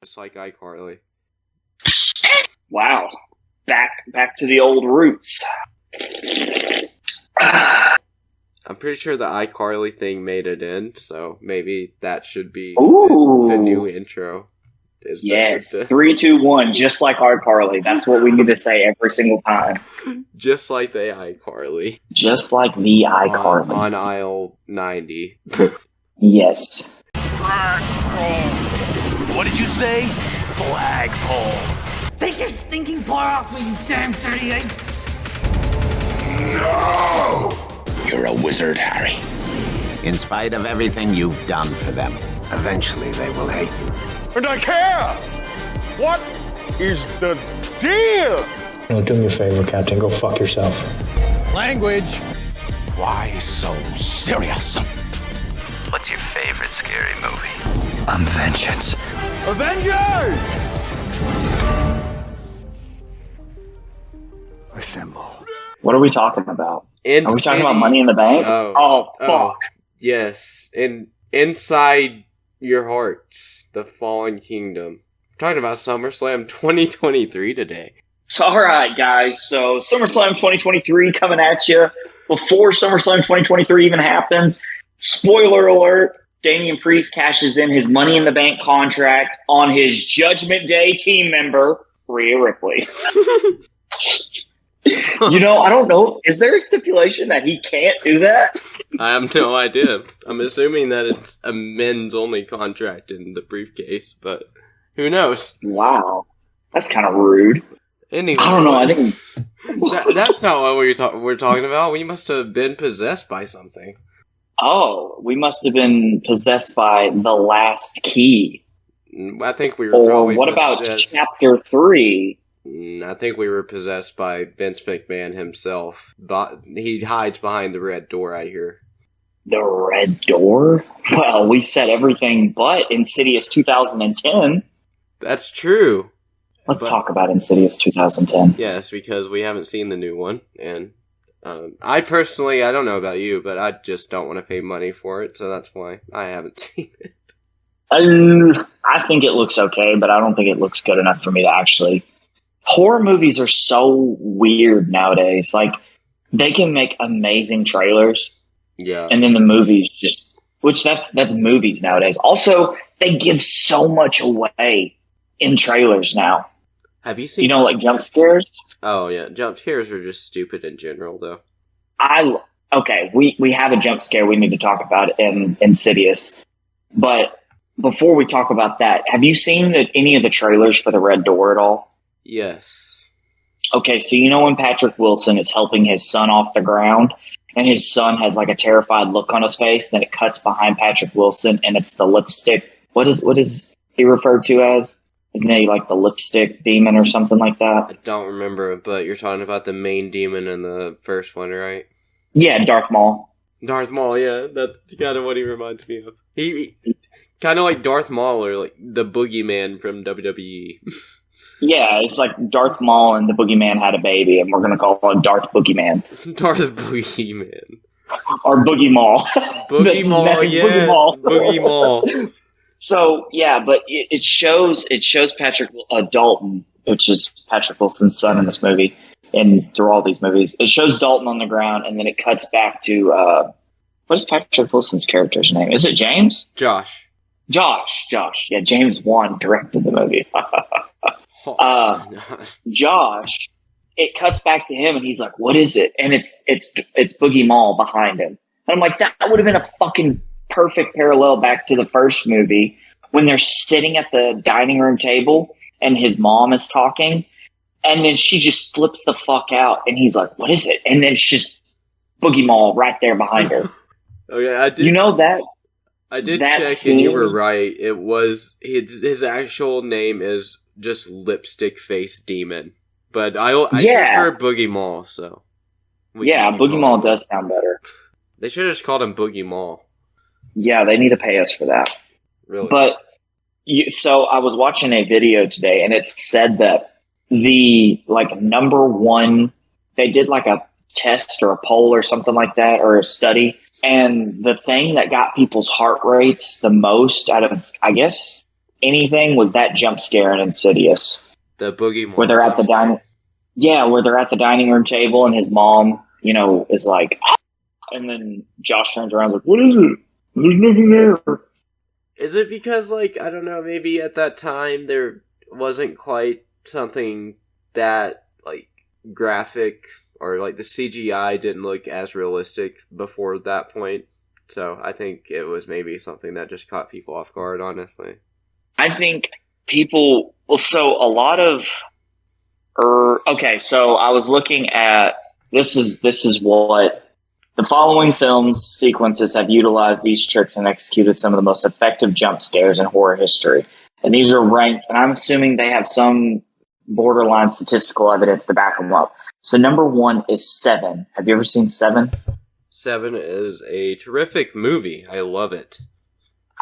Just like iCarly. Wow. Back to the old roots. I'm pretty sure the iCarly thing made it in, so maybe that should be the new intro. Yes, 3, 2, 1, just like iCarly. That's what we need to say every single time. Just like the iCarly. Just like the iCarly. On aisle 90. Yes. Flagpole. What did you say? Flagpole. Take your stinking paw off me, you damn 38! No! You're a wizard, Harry. In spite of everything you've done for them, eventually they will hate you. And I care! What is the deal? No, do me a favor, Captain. Go fuck yourself. Language. Why so serious? What's your favorite scary movie? I'm vengeance. Avengers! Assemble. What are we talking about? Are we talking about Money in the Bank? Oh, fuck. Yes. Inside Your Hearts, The Fallen Kingdom. We're talking about SummerSlam 2023 today. All right, guys. So SummerSlam 2023 coming at you. Before SummerSlam 2023 even happens, spoiler alert, Damian Priest cashes in his Money in the Bank contract on his Judgment Day team member, Rhea Ripley. I don't know. Is there a stipulation that he can't do that? I have no idea. I'm assuming that it's a men's only contract in the briefcase, but who knows? Wow. That's kind of rude. Anyway, I don't know. I think that's not what we're talking about. We must have been possessed by something. Oh, we must have been possessed by the last key. I think we were. Or probably what about possessed. Chapter 3? I think we were possessed by Vince McMahon himself. But he hides behind the red door, I hear. The red door? Well, we said everything but Insidious 2010. That's true. Let's talk about Insidious 2010. Yes, because we haven't seen the new one. And I personally, I don't know about you, but I just don't want to pay money for it. So that's why I haven't seen it. I think it looks okay, but I don't think it looks good enough for me to actually... Horror movies are so weird nowadays. Like, they can make amazing trailers. Yeah. And then the movies just... Which, that's movies nowadays. Also, they give so much away in trailers now. Have you seen... like jump scares? Oh, yeah. Jump scares are just stupid in general, though. Okay, we have a jump scare we need to talk about in Insidious. But before we talk about that, have you seen any of the trailers for The Red Door at all? Yes. Okay, so when Patrick Wilson is helping his son off the ground, and his son has like a terrified look on his face, then it cuts behind Patrick Wilson, and it's the lipstick. What is he referred to as? Isn't he like the lipstick demon or something like that? I don't remember, but you're talking about the main demon in the first one, right? Yeah, Darth Maul. Darth Maul, yeah. That's kind of what he reminds me of. He kind of like Darth Maul or like the Boogeyman from WWE. Yeah, it's like Darth Maul and the Boogeyman had a baby, and we're going to call it Darth Boogeyman. Darth Boogeyman. Or Boogie Maul. Boogie Maul, yes. Boogie Maul. So, yeah, but it shows Patrick Dalton, which is Patrick Wilson's son in this movie, and through all these movies. It shows Dalton on the ground, and then it cuts back to, what is Patrick Wilson's character's name? Is it James? Josh. Yeah, James Wan directed the movie. Josh, it cuts back to him and he's like, what is it? And it's Boogie Maul behind him. And I'm like, that would have been a fucking perfect parallel back to the first movie when they're sitting at the dining room table and his mom is talking and then she just flips the fuck out and he's like, what is it? And then it's just Boogie Maul right there behind her. Okay, I did. You know that? I did that check scene, and you were right. It was, his actual name is just Lipstick Face Demon. But I prefer Boogie Maul, so. Boogie Maul does sound better. They should have just called him Boogie Maul. Yeah, they need to pay us for that. Really? But, so I was watching a video today, and it said that the, number one, they did a test or a poll or something like that, or a study, and the thing that got people's heart rates the most out of, I guess, anything was that jump scare in Insidious. The Boogie where they're at the dining. Yeah, where they're at the dining room table and his mom, is like, and then Josh turns around like, what is it? There's nothing there. Is it because, I don't know, maybe at that time there wasn't quite something that, graphic, or, the CGI didn't look as realistic before that point? So I think it was maybe something that just caught people off guard, honestly. I think people, so a lot of, okay, so I was looking at, this is what, the following films sequences have utilized these tricks and executed some of the most effective jump scares in horror history. And these are ranked, and I'm assuming they have some borderline statistical evidence to back them up. So number 1 is Seven. Have you ever seen Seven? Seven is a terrific movie. I love it.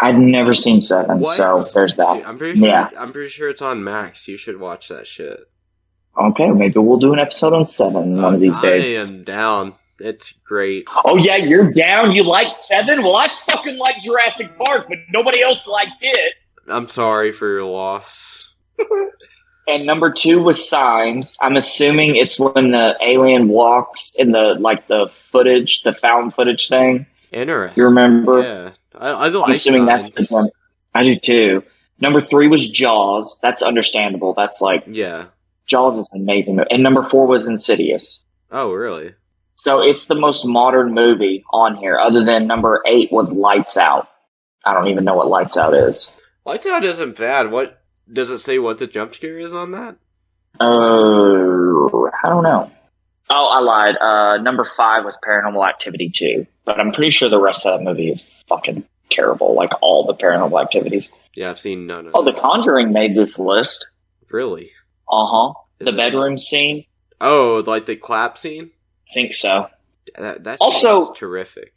I've never seen Seven, what? So there's that. Dude, I'm pretty sure it's on Max. You should watch that shit. Okay, maybe we'll do an episode on Seven one of these days. I am down. It's great. Oh yeah, you're down? You like Seven? Well, I fucking like Jurassic Park, but nobody else liked it. I'm sorry for your loss. And number 2 was Signs. I'm assuming it's when the alien walks in the footage, the found footage thing. Interesting. You remember? Yeah. I'm assuming Signs. That's the one. I do too. Number 3 was Jaws. That's understandable. That's yeah. Jaws is an amazing movie. And number 4 was Insidious. Oh, really? So it's the most modern movie on here, other than number 8 was Lights Out. I don't even know what Lights Out is. Lights Out isn't bad. What does it say? What the jump scare is on that? I don't know. Oh, I lied. Number 5 was Paranormal Activity 2, but I'm pretty sure the rest of that movie is fucking terrible. Like all the Paranormal Activities. Yeah, I've seen none of. Oh, The Conjuring made this list. Really? The bedroom scene. Oh, the clap scene. I think so. That also is terrific.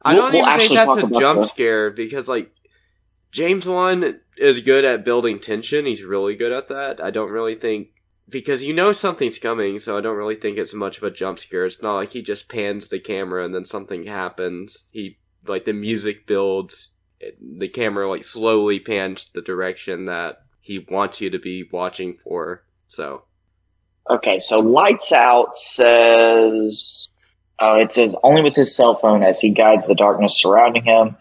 I don't even think that's a jump scare because James Wan is good at building tension. He's really good at that. I don't really think because something's coming, so I don't really think it's much of a jump scare. It's not like he just pans the camera and then something happens. He the music builds, the camera slowly pans the direction that he wants you to be watching for. So. Okay, so Lights Out says, it says, only with his cell phone as he guides the darkness surrounding him.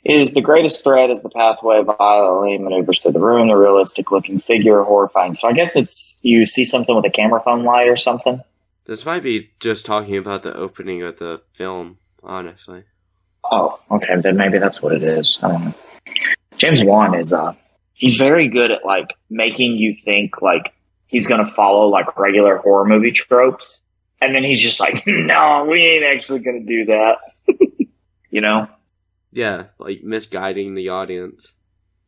Is the greatest threat as the pathway violently maneuvers through the room, the realistic-looking figure, horrifying. So I guess it's, you see something with a camera phone light or something? This might be just talking about the opening of the film, honestly. Oh, okay, then maybe that's what it is. I don't know. James Wan is, he's very good at, making you think, he's going to follow regular horror movie tropes. And then he's just like, no, we ain't actually going to do that. Yeah, misguiding the audience.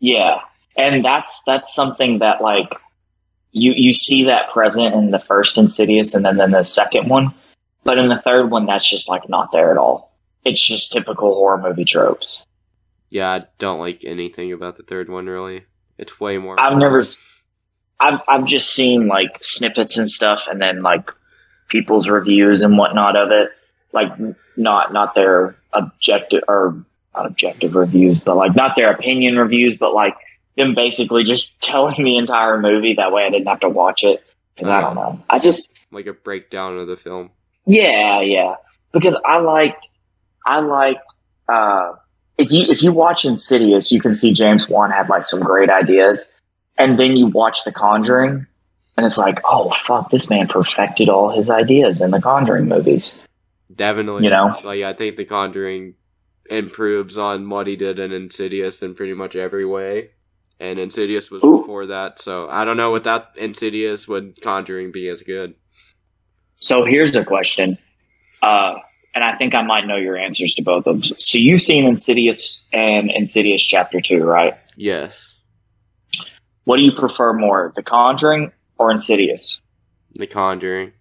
Yeah. And that's something that you see that present in the first Insidious and then the second one. But in the third one, that's just not there at all. It's just typical horror movie tropes. Yeah, I don't like anything about the third one, really. It's way more... I've just seen snippets and stuff, and then people's reviews and whatnot of it. Not their objective or not objective reviews, but not their opinion reviews, but them basically just telling the entire movie. That way, I didn't have to watch it. Because I don't know. I just a breakdown of the film. Yeah. Because I liked. If you watch Insidious, you can see James Wan had some great ideas. And then you watch The Conjuring, and it's oh, fuck, this man perfected all his ideas in the Conjuring movies. Definitely. I think The Conjuring improves on what he did in Insidious in pretty much every way. And Insidious was before that, so I don't know, without Insidious, would Conjuring be as good? So here's the question, and I think I might know your answers to both of them. So you've seen Insidious and Insidious Chapter 2, right? Yes. What do you prefer more, The Conjuring or Insidious? The Conjuring.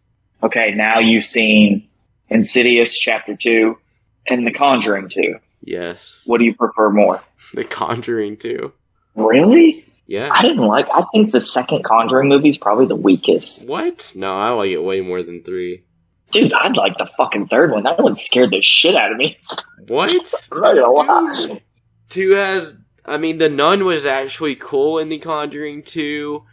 Okay, now you've seen Insidious Chapter 2 and The Conjuring 2. Yes. What do you prefer more? The Conjuring 2. Really? Yeah. I think the second Conjuring movie is probably the weakest. What? No, I like it way more than 3. Dude, I'd like the fucking third one. That one scared the shit out of me. What? I'm not gonna lie. 2 has I mean, the nun was actually cool in The Conjuring 2,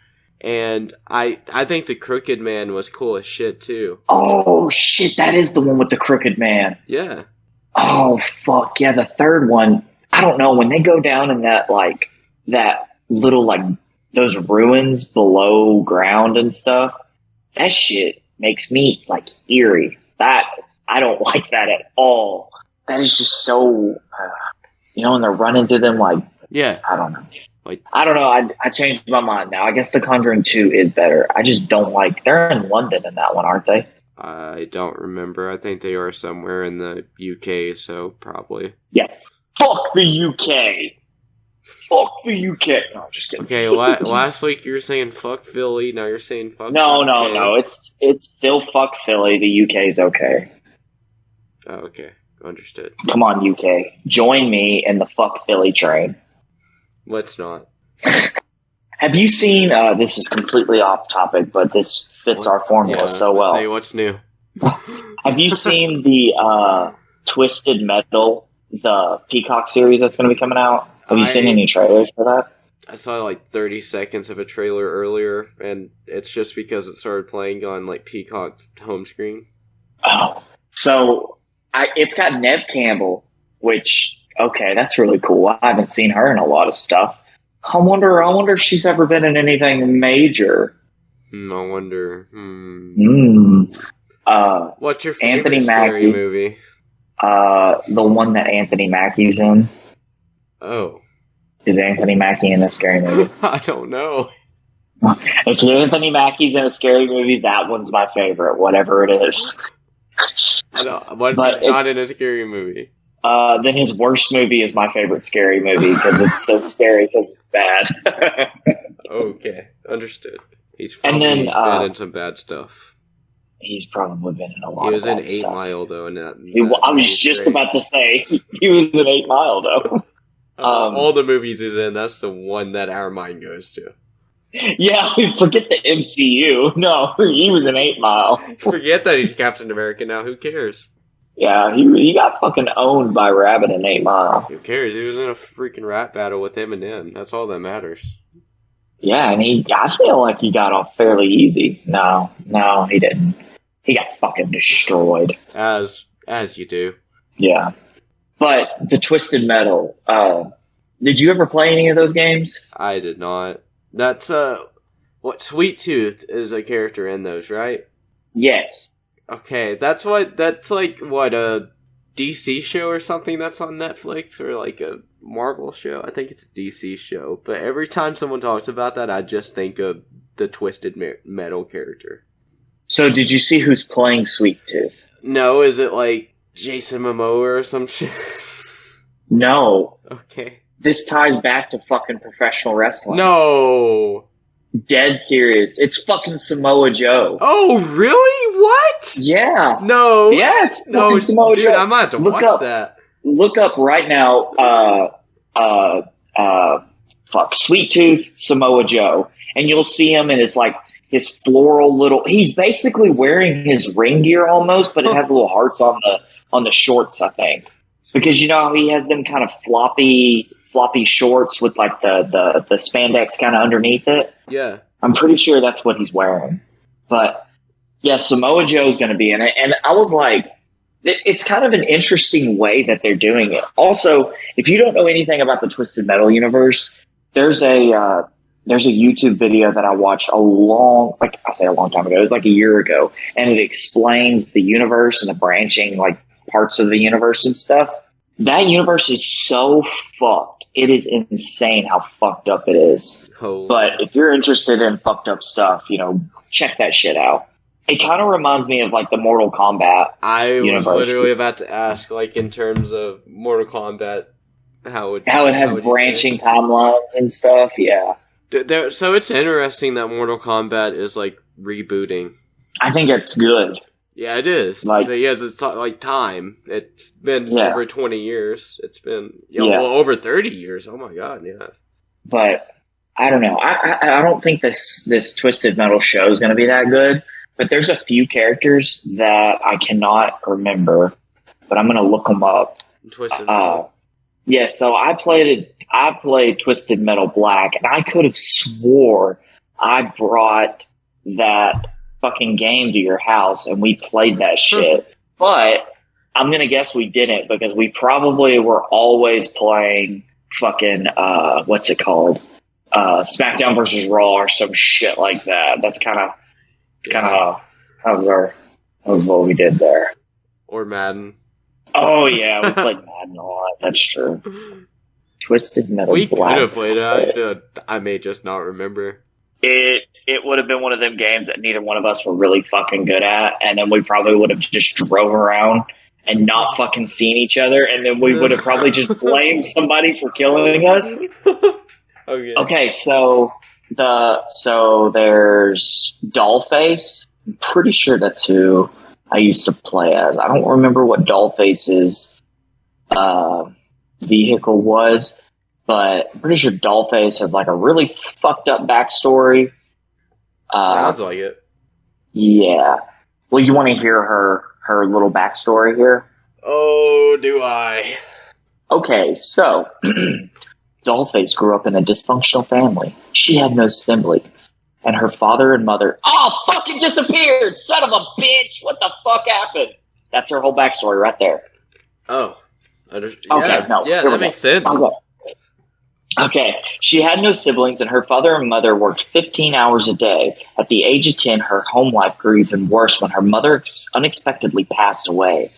and I think the Crooked Man was cool as shit, too. Oh, shit, that is the one with the Crooked Man. Yeah. Oh, fuck, yeah, the third one, I don't know, when they go down in that little, like, those ruins below ground and stuff, that shit makes me, like, eerie. I don't like that at all. That is just so, and they're running through them like, yeah, I don't know. I don't know. I changed my mind now. I guess The Conjuring 2 is better. I just don't like, they're in London in that one, aren't they? I don't remember. I think they are somewhere in the UK, so probably. Yeah. Fuck the UK. Fuck the UK. No, I'm just kidding. Okay, last week you were saying fuck Philly, now you're saying fuck No. It's still fuck Philly. The UK is okay. Oh, okay. Understood. Come on, UK. Join me in the fuck Philly train. Let's not. Have you seen, this is completely off topic, but this fits our formula so well. Say what's new. Have you seen the Twisted Metal, the Peacock series that's going to be coming out? Have you seen any trailers for that? I saw like 30 seconds of a trailer earlier, and it's just because it started playing on like Peacock home screen. Oh, so it's got Neve Campbell, which, okay, that's really cool. I haven't seen her in a lot of stuff. I wonder if she's ever been in anything major. I wonder. What's your favorite Anthony scary Mackie movie? The one that Anthony Mackie's in. Oh. Is Anthony Mackie in a scary movie? I don't know. If Anthony Mackie's in a scary movie, that one's my favorite, whatever it is. I don't. What if he's not in a scary movie? Then his worst movie is my favorite scary movie because it's so scary because it's bad. Okay, understood. He's probably been in some bad stuff. He's probably been in a lot of bad stuff. He was in 8 Mile, though. I was just about to say, he was in 8 Mile, though. All the movies he's in, that's the one that our mind goes to. Yeah, forget the MCU. No, he was in 8 Mile. Forget that he's Captain America now. Who cares? Yeah, he got fucking owned by Rabbit in 8 Mile. Who cares? He was in a freaking rap battle with Eminem. That's all that matters. Yeah, and I feel like he got off fairly easy. No, he didn't. He got fucking destroyed. As you do. Yeah. But the Twisted Metal, did you ever play any of those games? I did not. That's, Sweet Tooth is a character in those, right? Yes. Okay, that's like, a DC show or something that's on Netflix, or like a Marvel show? I think it's a DC show, but every time someone talks about that, I just think of the Twisted Metal character. So did you see who's playing Sweet Tooth? No, is it like Jason Momoa or some shit? No. Okay. This ties back to fucking professional wrestling. No. Dead serious. It's fucking Samoa Joe. Oh, really? What? Yeah. No. Yeah, it's fucking Samoa Joe. I might have to watch that. Look up right now, Sweet Tooth, Samoa Joe. And you'll see him in his floral little, he's basically wearing his ring gear almost, but it has little hearts on the shorts, I think. Because he has them kind of floppy shorts with like the spandex kind of underneath it. Yeah. I'm pretty sure that's what he's wearing. But yeah, Samoa Joe's going to be in it. And I was like, it's kind of an interesting way that they're doing it. Also, if you don't know anything about the Twisted Metal universe, there's a YouTube video that I watched a long time ago. It was like a year ago. And it explains the universe and the branching like parts of the universe and stuff. That universe is so fucked. It is insane how fucked up it is. Oh. But if you're interested in fucked up stuff, check that shit out. It kind of reminds me of like the Mortal Kombat universe. Was literally about to ask, like in terms of Mortal Kombat, how it has branching timelines and stuff. Yeah. So it's interesting that Mortal Kombat is like rebooting. I think it's good. Yeah, it is. Yes, it's like time. It's been over 20 years. It's been over 30 years. Oh my god, yeah. But I don't know. I don't think this Twisted Metal show is going to be that good. But there's a few characters that I cannot remember, but I'm going to look them up. Twisted Metal. Yeah, so I played Twisted Metal Black, and I could have swore I brought that fucking game to your house and we played that shit. But I'm gonna guess we didn't, because we probably were always playing fucking what's it called? SmackDown versus Raw or some shit like that. That's kind of what we did there. Or Madden. Oh yeah, we played Madden a lot. That's true. Twisted Metal Black. We could have played it. I may just not remember. It would have been one of them games that neither one of us were really fucking good at, and then we probably would have just drove around and not fucking seen each other, and then we would have probably just blamed somebody for killing us. Okay, so there's Dollface. I'm pretty sure that's who I used to play as. I don't remember what Dollface's vehicle was, but I'm pretty sure Dollface has like a really fucked up backstory. Sounds like it. Yeah. Well, you want to hear her little backstory here? Oh, do I? Okay, so Dollface grew up in a dysfunctional family. She had no siblings, and her father and mother fucking disappeared. Son of a bitch! What the fuck happened? That's her whole backstory right there. Oh, yeah, that makes sense. Okay, she had no siblings, and her father and mother worked 15 hours a day. At the age of 10, her home life grew even worse when her mother unexpectedly passed away.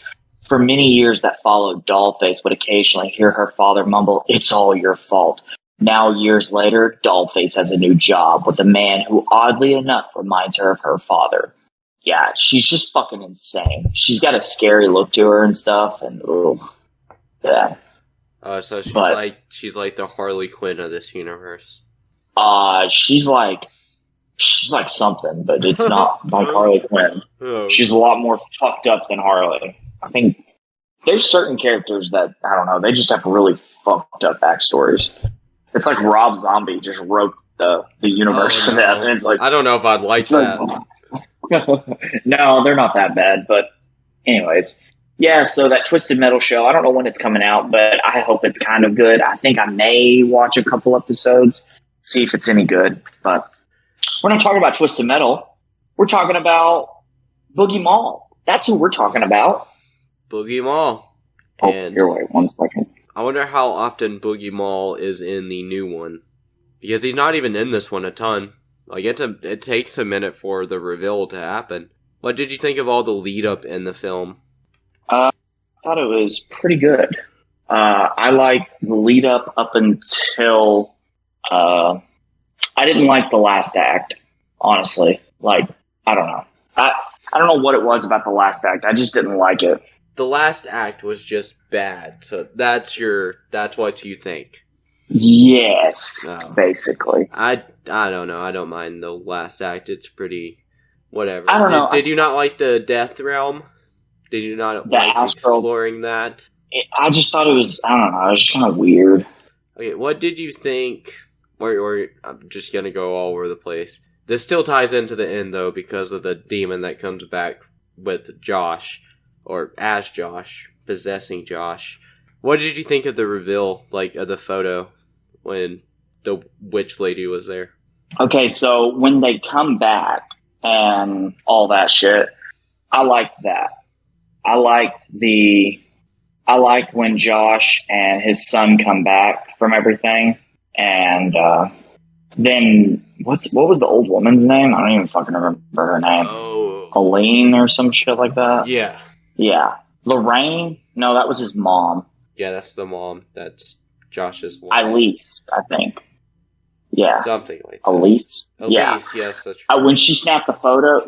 For many years that followed, Dollface would occasionally hear her father mumble, "It's all your fault." Now, years later, Dollface has a new job with a man who, oddly enough, reminds her of her father. Yeah, she's just fucking insane. She's got a scary look to her and stuff, and yeah. So she's like the Harley Quinn of this universe. She's like something, but it's not like Harley Quinn. Oh. She's a lot more fucked up than Harley. I think there's certain characters that, I don't know, they just have really fucked up backstories. It's like Rob Zombie just wrote the universe to that, and it's like, I don't know if I'd like that. No, they're not that bad, but anyways. Yeah, so that Twisted Metal show, I don't know when it's coming out, but I hope it's kind of good. I think I may watch a couple episodes, see if it's any good. But we're not talking about Twisted Metal. We're talking about Boogie Mall. That's who we're talking about. Boogie Mall. And here, wait 1 second. I wonder how often Boogie Mall is in the new one. Because he's not even in this one a ton. Like, it takes a minute for the reveal to happen. What did you think of all the lead up in the film? I thought it was pretty good. I liked the lead up until I didn't like the last act, honestly. Like, I don't know. I don't know what it was about the last act. I just didn't like it. The last act was just bad. So that's what you think. Yes, basically. I don't know. I don't mind the last act. It's pretty whatever. I don't know. Did you not like the Death Realm? Did you not like exploring that? I just thought it was, I don't know, it was just kind of weird. Okay, what did you think, or I'm just going to go all over the place. This still ties into the end, though, because of the demon that comes back with Josh, or as Josh, possessing Josh. What did you think of the reveal, like, of the photo when the witch lady was there? Okay, so when they come back and all that shit, I liked that. I like when Josh and his son come back from everything, and then what was the old woman's name? I don't even fucking remember her name. Oh, Elaine or some shit like that. Yeah. Lorraine? No, that was his mom. Yeah, that's the mom. That's Josh's mom. Elise, I think. Yeah. Something like that. Elise, yes, that's right. When she snapped the photo,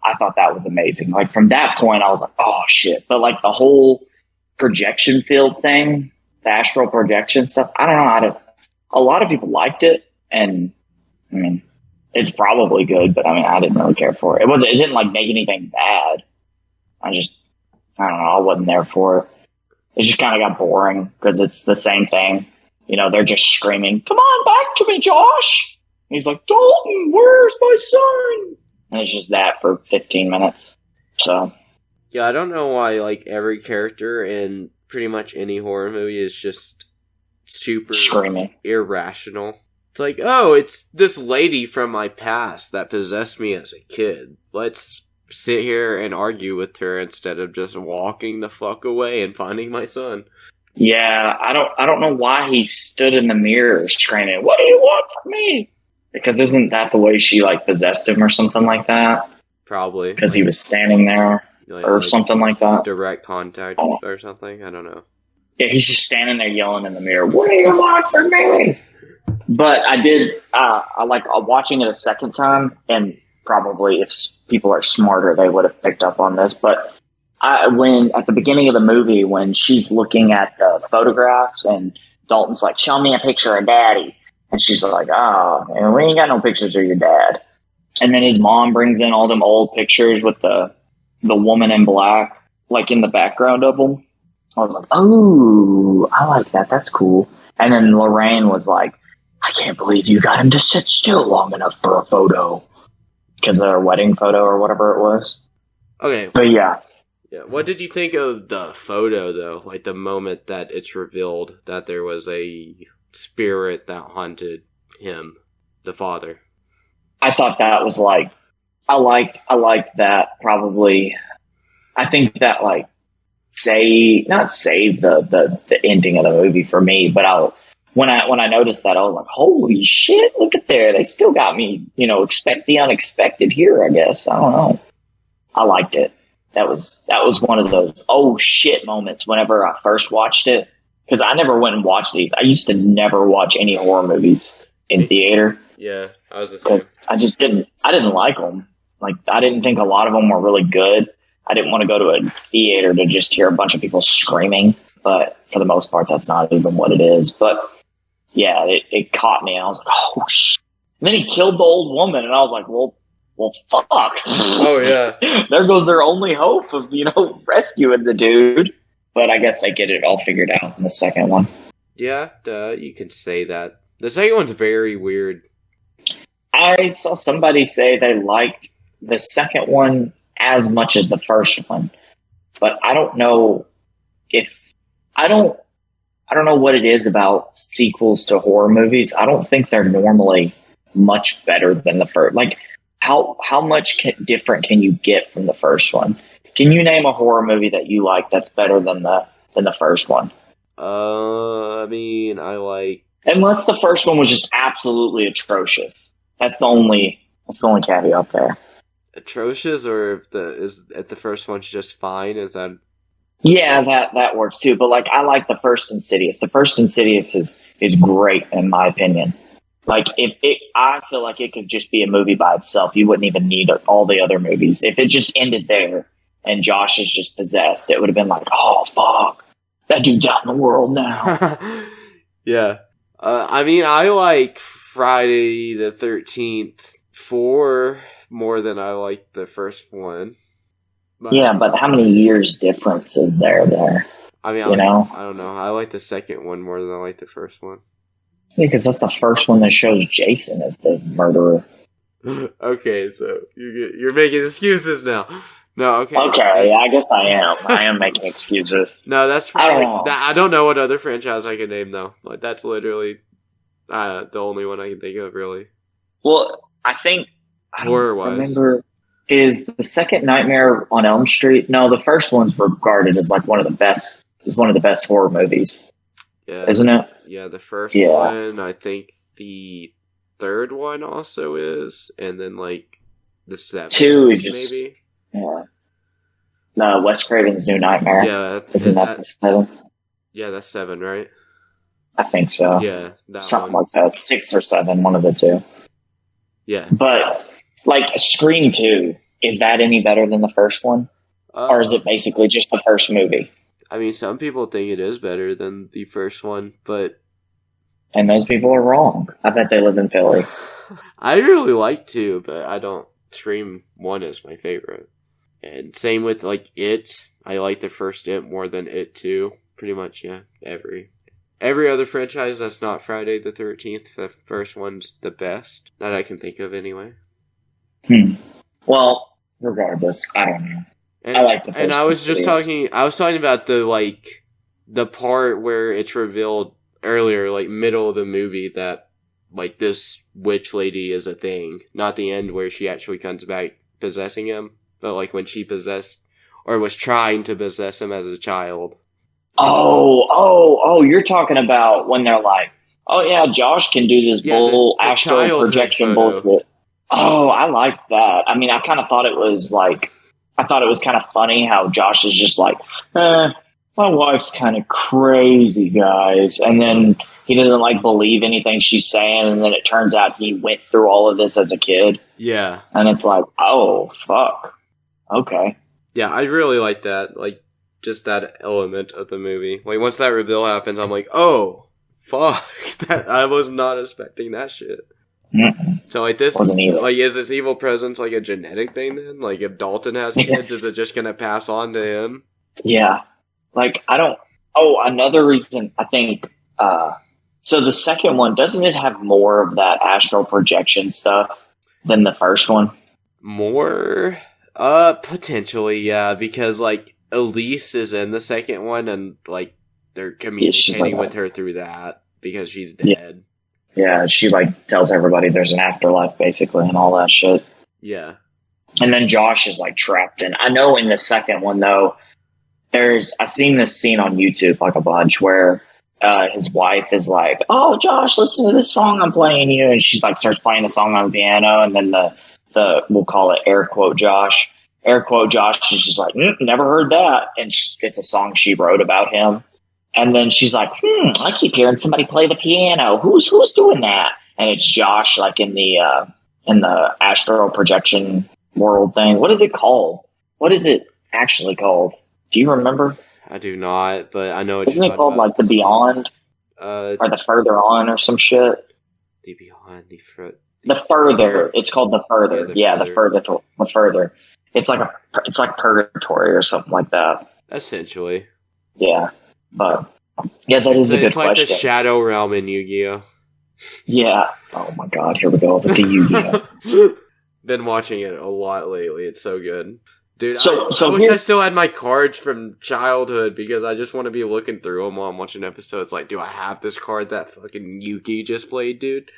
I thought that was amazing. Like, from that point, I was like, oh, shit. But, like, the whole projection field thing, the astral projection stuff, I don't know a lot of people liked it, and, I mean, it's probably good, but, I mean, I didn't really care for it. It didn't, like, make anything bad. I don't know, I wasn't there for it. It just kind of got boring, because it's the same thing. You know, they're just screaming, "Come on back to me, Josh!" And he's like, "Dalton, where's my son?" And it's just that for 15 minutes. So. Yeah, I don't know why, like, every character in pretty much any horror movie is just super screaming, irrational. It's like, oh, it's this lady from my past that possessed me as a kid. Let's sit here and argue with her instead of just walking the fuck away and finding my son. Yeah, I don't know why he stood in the mirror screaming, "What do you want from me?" Because isn't that the way she like possessed him or something like that? Probably. Because he was standing there or something like that. Direct contact or something. I don't know. Yeah, he's just standing there yelling in the mirror, "What do you want from me?" But I did, I like watching it a second time, and probably if people are smarter, they would have picked up on this. But when at the beginning of the movie, when she's looking at the photographs and Dalton's like, "Show me a picture of Daddy," and she's like, "Oh, and we ain't got no pictures of your dad." And then his mom brings in all them old pictures with the woman in black, like in the background of them. I was like, "Oh, I like that. That's cool." And then Lorraine was like, "I can't believe you got him to sit still long enough for a photo." Because of their wedding photo or whatever it was. Okay. But yeah. Yeah. What did you think of the photo, though? Like, the moment that it's revealed that there was a spirit that haunted him, the father. I thought that was like, I liked that probably. I think that like, not save the ending of the movie for me, but when I noticed that, I was like, holy shit, look at there. They still got me, expect the unexpected here, I guess. I don't know. I liked it. That was one of those oh shit moments whenever I first watched it. Because I never went and watched these. I used to never watch any horror movies in theater. Yeah, I was the same. Because I didn't like them. Like, I didn't think a lot of them were really good. I didn't want to go to a theater to just hear a bunch of people screaming. But for the most part, that's not even what it is. But yeah, it caught me. And I was like, oh, shit. And then he killed the old woman. And I was like, well, fuck. Oh, yeah. There goes their only hope of, rescuing the dude. But I guess they get it all figured out in the second one. Yeah, you can say that. The second one's very weird. I saw somebody say they liked the second one as much as the first one. But I don't know I don't know what it is about sequels to horror movies. I don't think they're normally much better than the first. Like, how much different can you get from the first one? Can you name a horror movie that you like that's better than the first one? I mean, I like... Unless the first one was just absolutely atrocious. That's the only caveat there. Atrocious, or if the first one's just fine, is that... Yeah, that works too. But like, I like the first Insidious. The first Insidious is great in my opinion. Like, I feel like it could just be a movie by itself. You wouldn't even need all the other movies. If it just ended there and Josh is just possessed, it would have been like, oh fuck, that dude's out in the world now. Yeah. I mean, I like Friday the 13th 4 more than I like the first one. Yeah, but how many years difference is there? I mean, I don't know. I like the second one more than I like the first one. Yeah, because that's the first one that shows Jason as the murderer. Okay, so you're making excuses now. No, okay. Okay, I guess I am. I am making excuses. No, that's probably... I don't know what other franchise I could name, though. Like, that's literally the only one I can think of, really. Well, I think... Horror-wise. Remember... Is the second Nightmare on Elm Street? No, the first one's regarded as like one of the best horror movies. Yeah, isn't it? Yeah, the first one. I think the third one also is, and then like the seventh. 2 is just maybe. Yeah. No, Wes Craven's New Nightmare. Yeah, isn't that the 7? Yeah, that's 7, right? I think so. Yeah, something like that. 6 or 7, one of the 2. Yeah, but like Scream 2. Is that any better than the first one? Or is it basically just the first movie? I mean, some people think it is better than the first one, but... And those people are wrong. I bet they live in Philly. I really like 2, but I don't... Scream 1 is my favorite. And same with, like, It. I like the first It more than It 2. Pretty much, yeah. Every other franchise that's not Friday the 13th, the first one's the best. That I can think of, anyway. Well... Regardless, I don't know. I like the first. And I was talking about the, like, the part where it's revealed earlier, like middle of the movie, that like this witch lady is a thing. Not the end where she actually comes back possessing him, but like when she possessed or was trying to possess him as a child. Oh, you're talking about when they're like, oh yeah, Josh can do this the astral projection bullshit. Oh, I like that. I mean, I kind of thought it was kind of funny how Josh is just like, my wife's kind of crazy, guys. And then he doesn't like believe anything she's saying. And then it turns out he went through all of this as a kid. Yeah. And it's like, oh, fuck. Okay. Yeah, I really like that. Like, just that element of the movie. Like, once that reveal happens, I'm like, oh, fuck. That I was not expecting that shit. Mm-mm. So, like, this, like, is this evil presence, like, a genetic thing, then? Like, if Dalton has kids, is it just gonna pass on to him? Yeah. Like, another reason, I think, so the second one, doesn't it have more of that astral projection stuff than the first one? More? Potentially, yeah, because, like, Elise is in the second one, and, like, they're communicating with her through that, because she's dead. Yeah, she, like, tells everybody there's an afterlife, basically, and all that shit. Yeah. And then Josh is, like, trapped in. I know in the second one, though, I've seen this scene on YouTube, like, a bunch, where his wife is like, oh, Josh, listen to this song I'm playing you. And she's, like, starts playing the song on the piano, and then we'll call it air quote Josh. Air quote Josh is just like, never heard that. And it's a song she wrote about him. And then she's like, I keep hearing somebody play the piano. Who's doing that? And it's Josh, like in the astral projection world thing. What is it called? What is it actually called? Do you remember? I do not, but I know it's Isn't it called like the Beyond? Or the Further On or some shit? The Beyond, the Further. It's called the Further. The Further. It's like purgatory or something like that. Essentially. Yeah. But yeah, that is a good question. It's like the Shadow Realm in Yu-Gi-Oh! Yeah. Oh my god, here we go with the Yu-Gi-Oh! Been watching it a lot lately. It's so good. Dude, I wish I still had my cards from childhood because I just want to be looking through them while I'm watching episodes. Like, do I have this card that fucking Yuki just played, dude?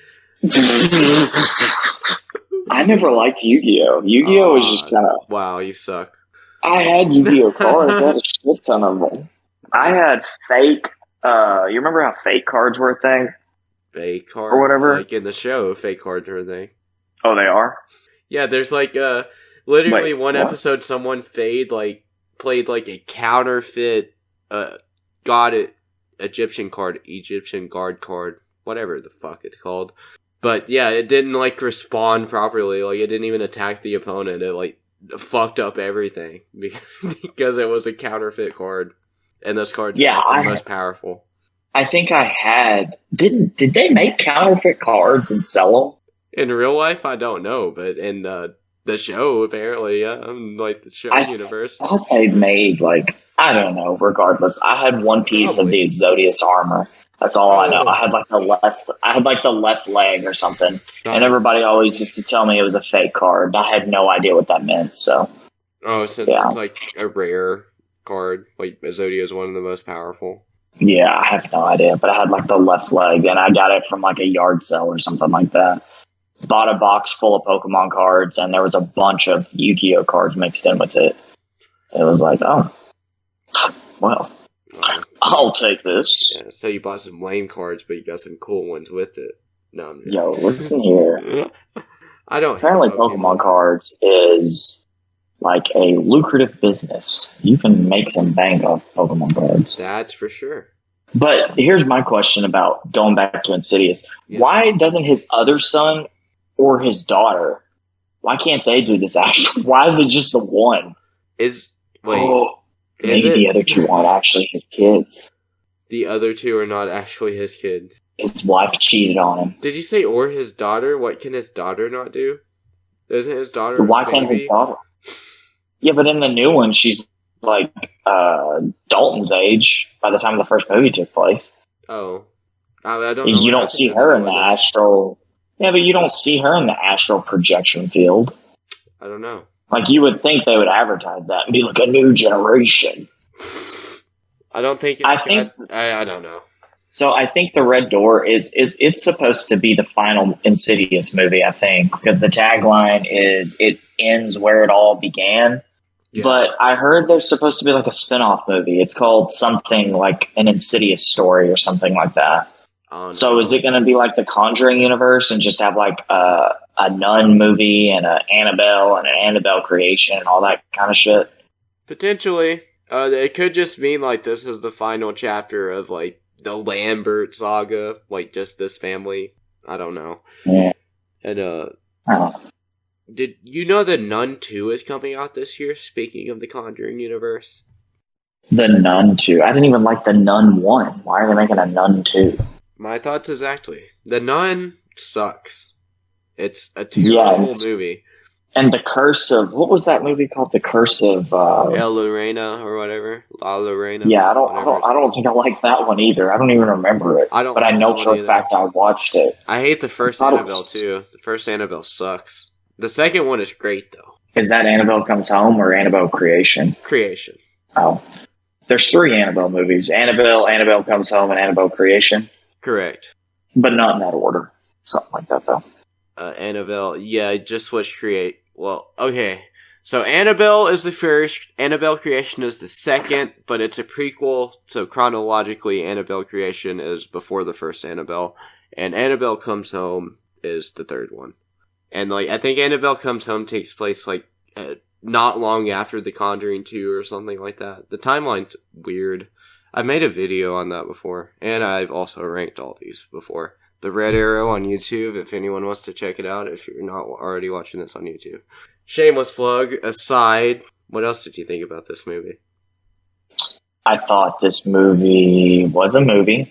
I never liked Yu-Gi-Oh! Yu-Gi-Oh! Was just kind of... Wow, you suck. I had Yu-Gi-Oh! Cards. I had a shit ton of them. I had fake... you remember how fake cards were a thing? Fake cards? Or whatever? Like in the show, fake cards are a thing. Oh, they are? Yeah, there's like, literally one episode someone played like a counterfeit, Egyptian guard card, whatever the fuck it's called. But yeah, it didn't like respond properly. Like it didn't even attack the opponent. It like fucked up everything because it was a counterfeit card, and those cards are the most powerful. I think I had. Did they make counterfeit cards and sell them in real life? I don't know, but in the show apparently, yeah, like the show universe. I thought they made like I don't know. Regardless, I had one piece of the Exodius armor. That's all I know. I had like the left leg or something, nice. And everybody always used to tell me it was a fake card. I had no idea what that meant. So, since it's like a rare card, like Exodia is one of the most powerful. Yeah, I have no idea, but I had like the left leg, and I got it from like a yard sale or something like that. Bought a box full of Pokemon cards, and there was a bunch of Yu-Gi-Oh cards mixed in with it. It was like, oh, well. I'll take this. Yeah, so you bought some lame cards, but you got some cool ones with it. No, yo, listen here. I don't. Apparently, Pokemon cards is like a lucrative business. You can make some bank off Pokemon cards. That's for sure. But here's my question about going back to Insidious. Yeah. Why doesn't his other son or his daughter? Why can't they do this action? Why is it just the one? Maybe the other two aren't actually his kids. The other two are not actually his kids. His wife cheated on him. Did you say or his daughter? What can his daughter not do? Isn't his daughter Why can't his daughter? Yeah, but in the new one, she's like Dalton's age by the time the first movie took place. Oh. I don't know. You don't see her in the astral... Yeah, but you don't see her in the astral projection field. I don't know. Like, you would think they would advertise that and be like, a new generation. I don't think it's I don't know. So I think the Red Door is it's supposed to be the final Insidious movie, I think, because the tagline is it ends where it all began. Yeah. But I heard there's supposed to be like a spin-off movie. It's called something like an Insidious story or something like that. Oh, no. So is it going to be like the Conjuring universe and just have like a Nun movie and an Annabelle and an Annabelle creation and all that kind of shit? Potentially. It could just mean like this is the final chapter of like the Lambert saga, like just this family. I don't know. Yeah. And did you know the Nun 2 is coming out this year? Speaking of the Conjuring universe, the Nun 2. I didn't even like the Nun 1. Why are they making a Nun 2? My thoughts exactly. The Nun sucks. It's a terrible movie. And the Curse of, what was that movie called? The Curse of El Lorena or whatever. La Lorena. Yeah, I don't think I like that one either. I don't even remember it. But I know for a fact I watched it. I hate the first Annabelle too. The first Annabelle sucks. The second one is great though. Is that Annabelle Comes Home or Annabelle Creation? Creation. Oh. There's 3 Annabelle movies. Annabelle Comes Home, and Annabelle Creation. Correct. But not in that order. Something like that though. Annabelle, yeah, just switch create. Well, okay. So Annabelle is the first, Annabelle Creation is the second, but it's a prequel, so chronologically Annabelle Creation is before the first Annabelle, and Annabelle Comes Home is the third one. And like, I think Annabelle Comes Home takes place like not long after The Conjuring 2 or something like that. The timeline's weird. I've made a video on that before, and I've also ranked all these before. The Red Arrow on YouTube, if anyone wants to check it out, if you're not already watching this on YouTube. Shameless plug aside, what else did you think about this movie? I thought this movie was a movie.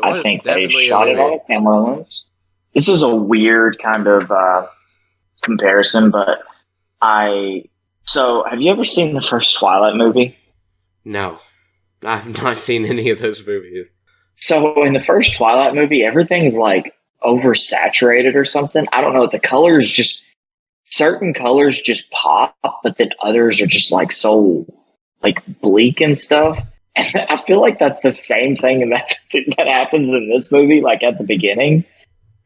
I think they shot it on a camera lens. This is a weird kind of comparison, but So, have you ever seen the first Twilight movie? No. I've not seen any of those movies. So in the first Twilight movie, everything's like oversaturated or something. I don't know. The colors certain colors just pop, but then others are just like so like bleak and stuff. And I feel like that's the same thing that happens in this movie. Like at the beginning,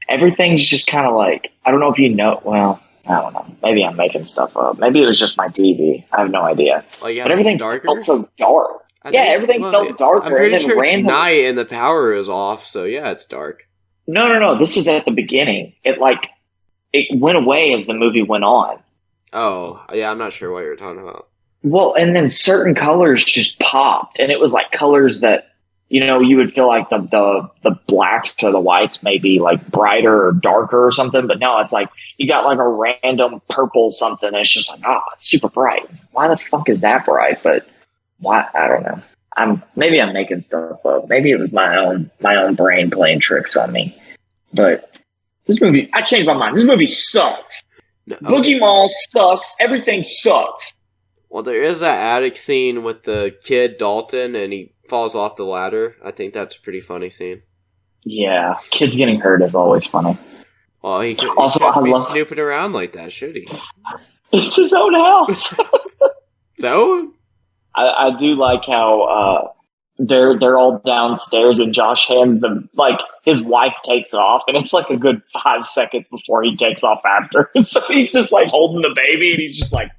everything's just kind of like, I don't know if you know, well, I don't know. Maybe I'm making stuff up. Maybe it was just my TV. I have no idea. Like, yeah, but everything felt so dark. Everything felt darker. I'm pretty sure it's night and the power is off, so yeah, it's dark. No. This was at the beginning. It went away as the movie went on. Oh, yeah, I'm not sure what you're talking about. Well, and then certain colors just popped, and it was like colors that, you would feel like the blacks or the whites may be like brighter or darker or something, but no, it's like you got like a random purple something, and it's just like, it's super bright. Why the fuck is that bright? But why? I don't know. Maybe I'm making stuff up. Maybe it was my own brain playing tricks on me. But this movie, I changed my mind. This movie sucks. No, okay. Boogie Mall sucks. Everything sucks. Well, there is that attic scene with the kid Dalton, and he falls off the ladder. I think that's a pretty funny scene. Yeah, kids getting hurt is always funny. Well, he can't be snooping around like that, should he? It's his own house. So? I do like how they're all downstairs and Josh hands them, like, his wife takes off, and it's like a good 5 seconds before he takes off after. So he's just like holding the baby, and he's just like,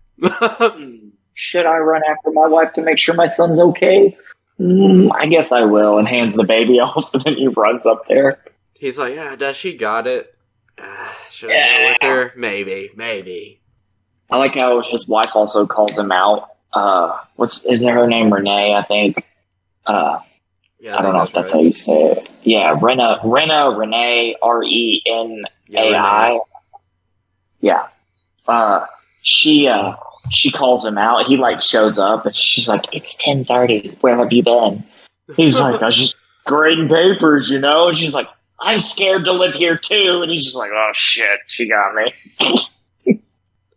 should I run after my wife to make sure my son's okay? I guess I will, and hands the baby off, and then he runs up there. He's like, yeah, does she got it? Should I go with her? Maybe. I like how his wife also calls him out. Is her name Renee, I think? I don't know if that's how you say it. Yeah, Renee, Renai. Yeah. She calls him out. He like shows up and she's like, it's 10:30. Where have you been? He's like, I was just grading papers, And she's like, I'm scared to live here too. And he's just like, oh shit, she got me.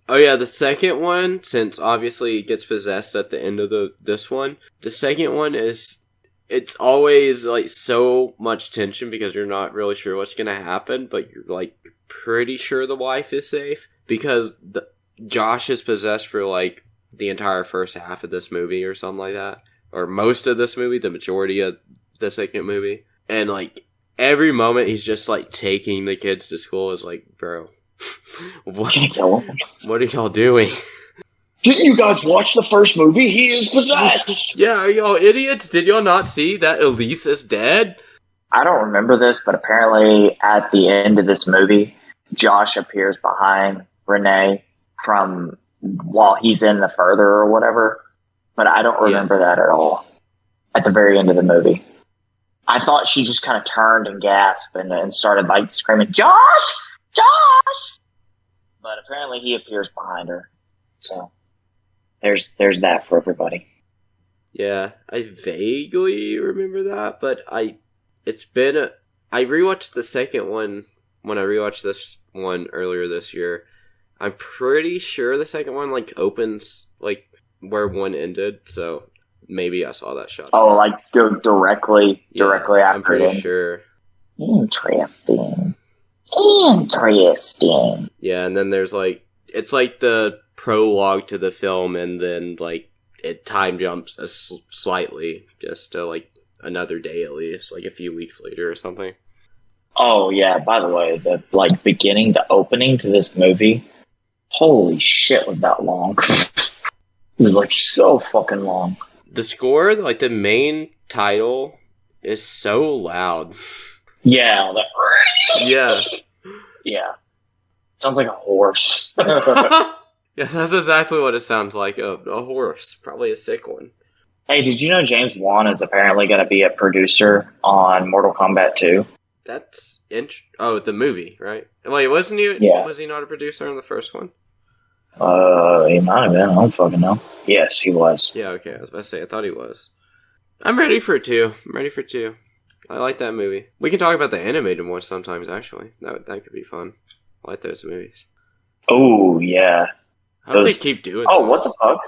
Oh yeah, the second one, since obviously it gets possessed at the end of this one, the second one it's always like so much tension because you're not really sure what's gonna happen, but you're like pretty sure the wife is safe because Josh is possessed for like the entire first half of this movie or something like that. or most of this movie, the majority of the second movie. And, like, every moment he's just, like, taking the kids to school is like, bro, what are y'all doing? Didn't you guys watch the first movie? He is possessed! Yeah, are y'all idiots? Did y'all not see that Elise is dead? I don't remember this, but apparently at the end of this movie, Josh appears behind Renee from while he's in the further or whatever. But I don't remember that at all. At the very end of the movie. I thought she just kind of turned and gasped and started like screaming, Josh! Josh! But apparently he appears behind her. So there's that for everybody. Yeah, I vaguely remember that, but I rewatched the second one when I rewatched this one earlier this year. I'm pretty sure the second one like opens like where one ended, so maybe I saw that shot. Oh, like directly after. I'm pretty sure. Interesting. Yeah, and then there's like it's like the prologue to the film, and then like it time jumps slightly just to like another day at least, like a few weeks later or something. Oh yeah, by the way, the like beginning, the opening to this movie, holy shit, was that long. It was like so fucking long. The score, like the main title, is so loud. Yeah, yeah. Yeah. Sounds like a horse. Yes, that's exactly what it sounds like. A horse. Probably a sick one. Hey, did you know James Wan is apparently going to be a producer on Mortal Kombat 2? That's the movie, right? Wait, wasn't he? Yeah. Was he not a producer on the first one? He might have been. I don't fucking know. Yes, he was. Yeah, okay. I was about to say, I thought he was. I'm ready for 2. I like that movie. We can talk about the animated one sometimes, actually. That could be fun. I like those movies. Oh, yeah. I hope they keep doing Oh, those. what the fuck?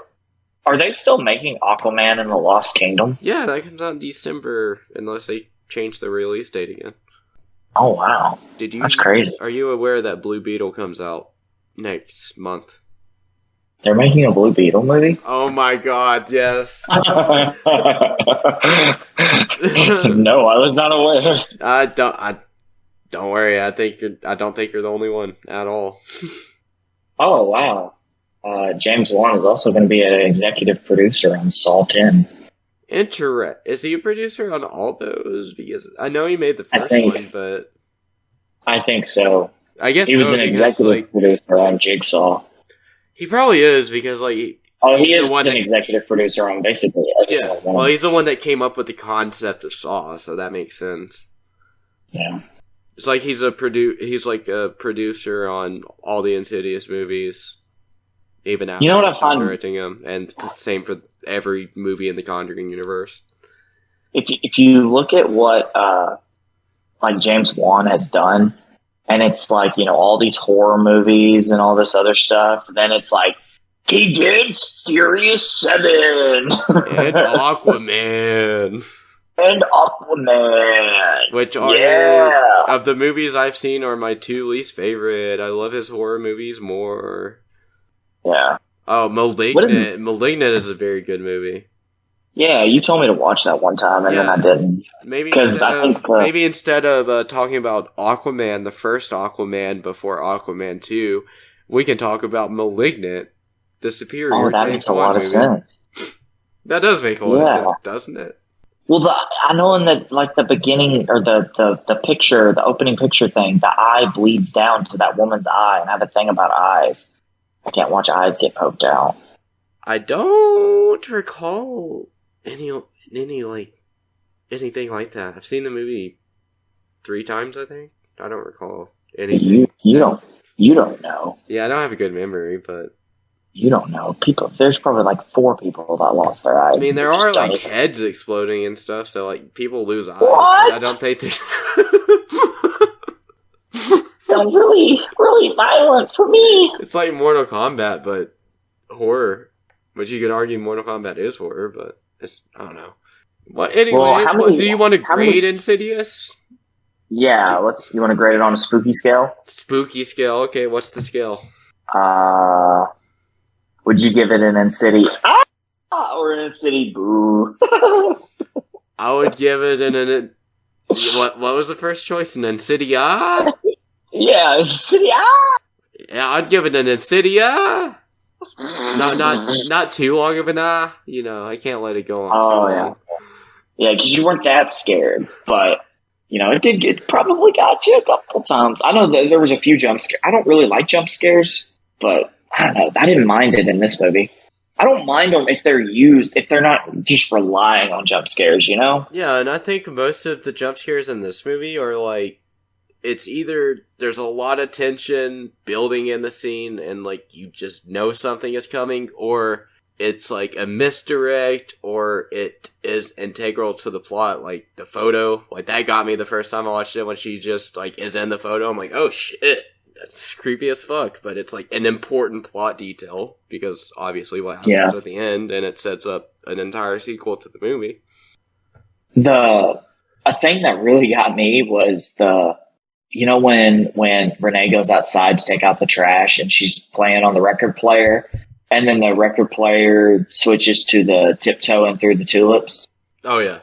Are they still making Aquaman and the Lost Kingdom? Yeah, that comes out in December, unless they change the release date again. Oh, wow. That's crazy. Are you aware that Blue Beetle comes out next month? They're making a Blue Beetle movie? Oh my god, yes. No, I was not aware. Don't worry. I don't think you're the only one at all. Oh wow. James Wan is also going to be an executive producer on Saw 10. Is he a producer on all those? Because I know he made the first one, but I think so. I guess he was an executive producer on Jigsaw. He probably is because he is an executive producer on basically everything. Yeah. Well, he's the one that came up with the concept of Saw, so that makes sense. Yeah. It's like he's like a producer on all the Insidious movies, even after directing them, and same for every movie in the Conjuring universe. If you look at what like James Wan has done, and it's like, you know, all these horror movies and all this other stuff, then it's like he did Furious 7 and Aquaman. And Aquaman. Which are, of the movies I've seen, are my 2 least favorite. I love his horror movies more. Yeah. Oh, Malignant. Malignant is a very good movie. Yeah, you told me to watch that one time, and then I didn't. Maybe instead of talking about Aquaman, the first Aquaman before Aquaman 2, we can talk about Malignant, the superior. Oh, that makes a lot of sense. That does make a lot of sense, doesn't it? Well, I know in the beginning, or the picture, the opening picture thing, the eye bleeds down to that woman's eye, and I have a thing about eyes. I can't watch eyes get poked out. I don't recall anything like that. I've seen the movie 3 times, I think. I don't recall anything. You don't know. Yeah, I don't have a good memory, but you don't know. There's probably like 4 people that lost their eyes. I mean, there are like heads exploding and stuff, so like people lose eyes. What? I don't think there's. Sounds really, really violent for me. It's like Mortal Kombat, but horror. Which you could argue Mortal Kombat is horror, but I don't know. Well, anyway, do you want to grade Insidious? Yeah, you want to grade it on a spooky scale? Spooky scale, okay, what's the scale? Would you give it an Insidious? or in City, boo. I would give it an what was the first choice? An Insidious? Yeah, Insidious. Yeah, I'd give it an Insidious. Not too long of an You know, I can't let it go on too long. Yeah, because you weren't that scared, but you know, it probably got you a couple times. I know that there was a few jump scares. I don't really like jump scares, but I don't know. I didn't mind it in this movie. I don't mind them if they're not just relying on jump scares, you know? Yeah, and I think most of the jump scares in this movie are like, it's either there's a lot of tension building in the scene and like you just know something is coming, or it's like a misdirect, or it is integral to the plot, like the photo. Like that got me the first time I watched it when she just like is in the photo. I'm like, oh shit. That's creepy as fuck, but it's like an important plot detail because obviously what happens at the end, and it sets up an entire sequel to the movie. A thing that really got me was when Renee goes outside to take out the trash and she's playing on the record player, and then the record player switches to the Tiptoeing Through the Tulips. Oh yeah.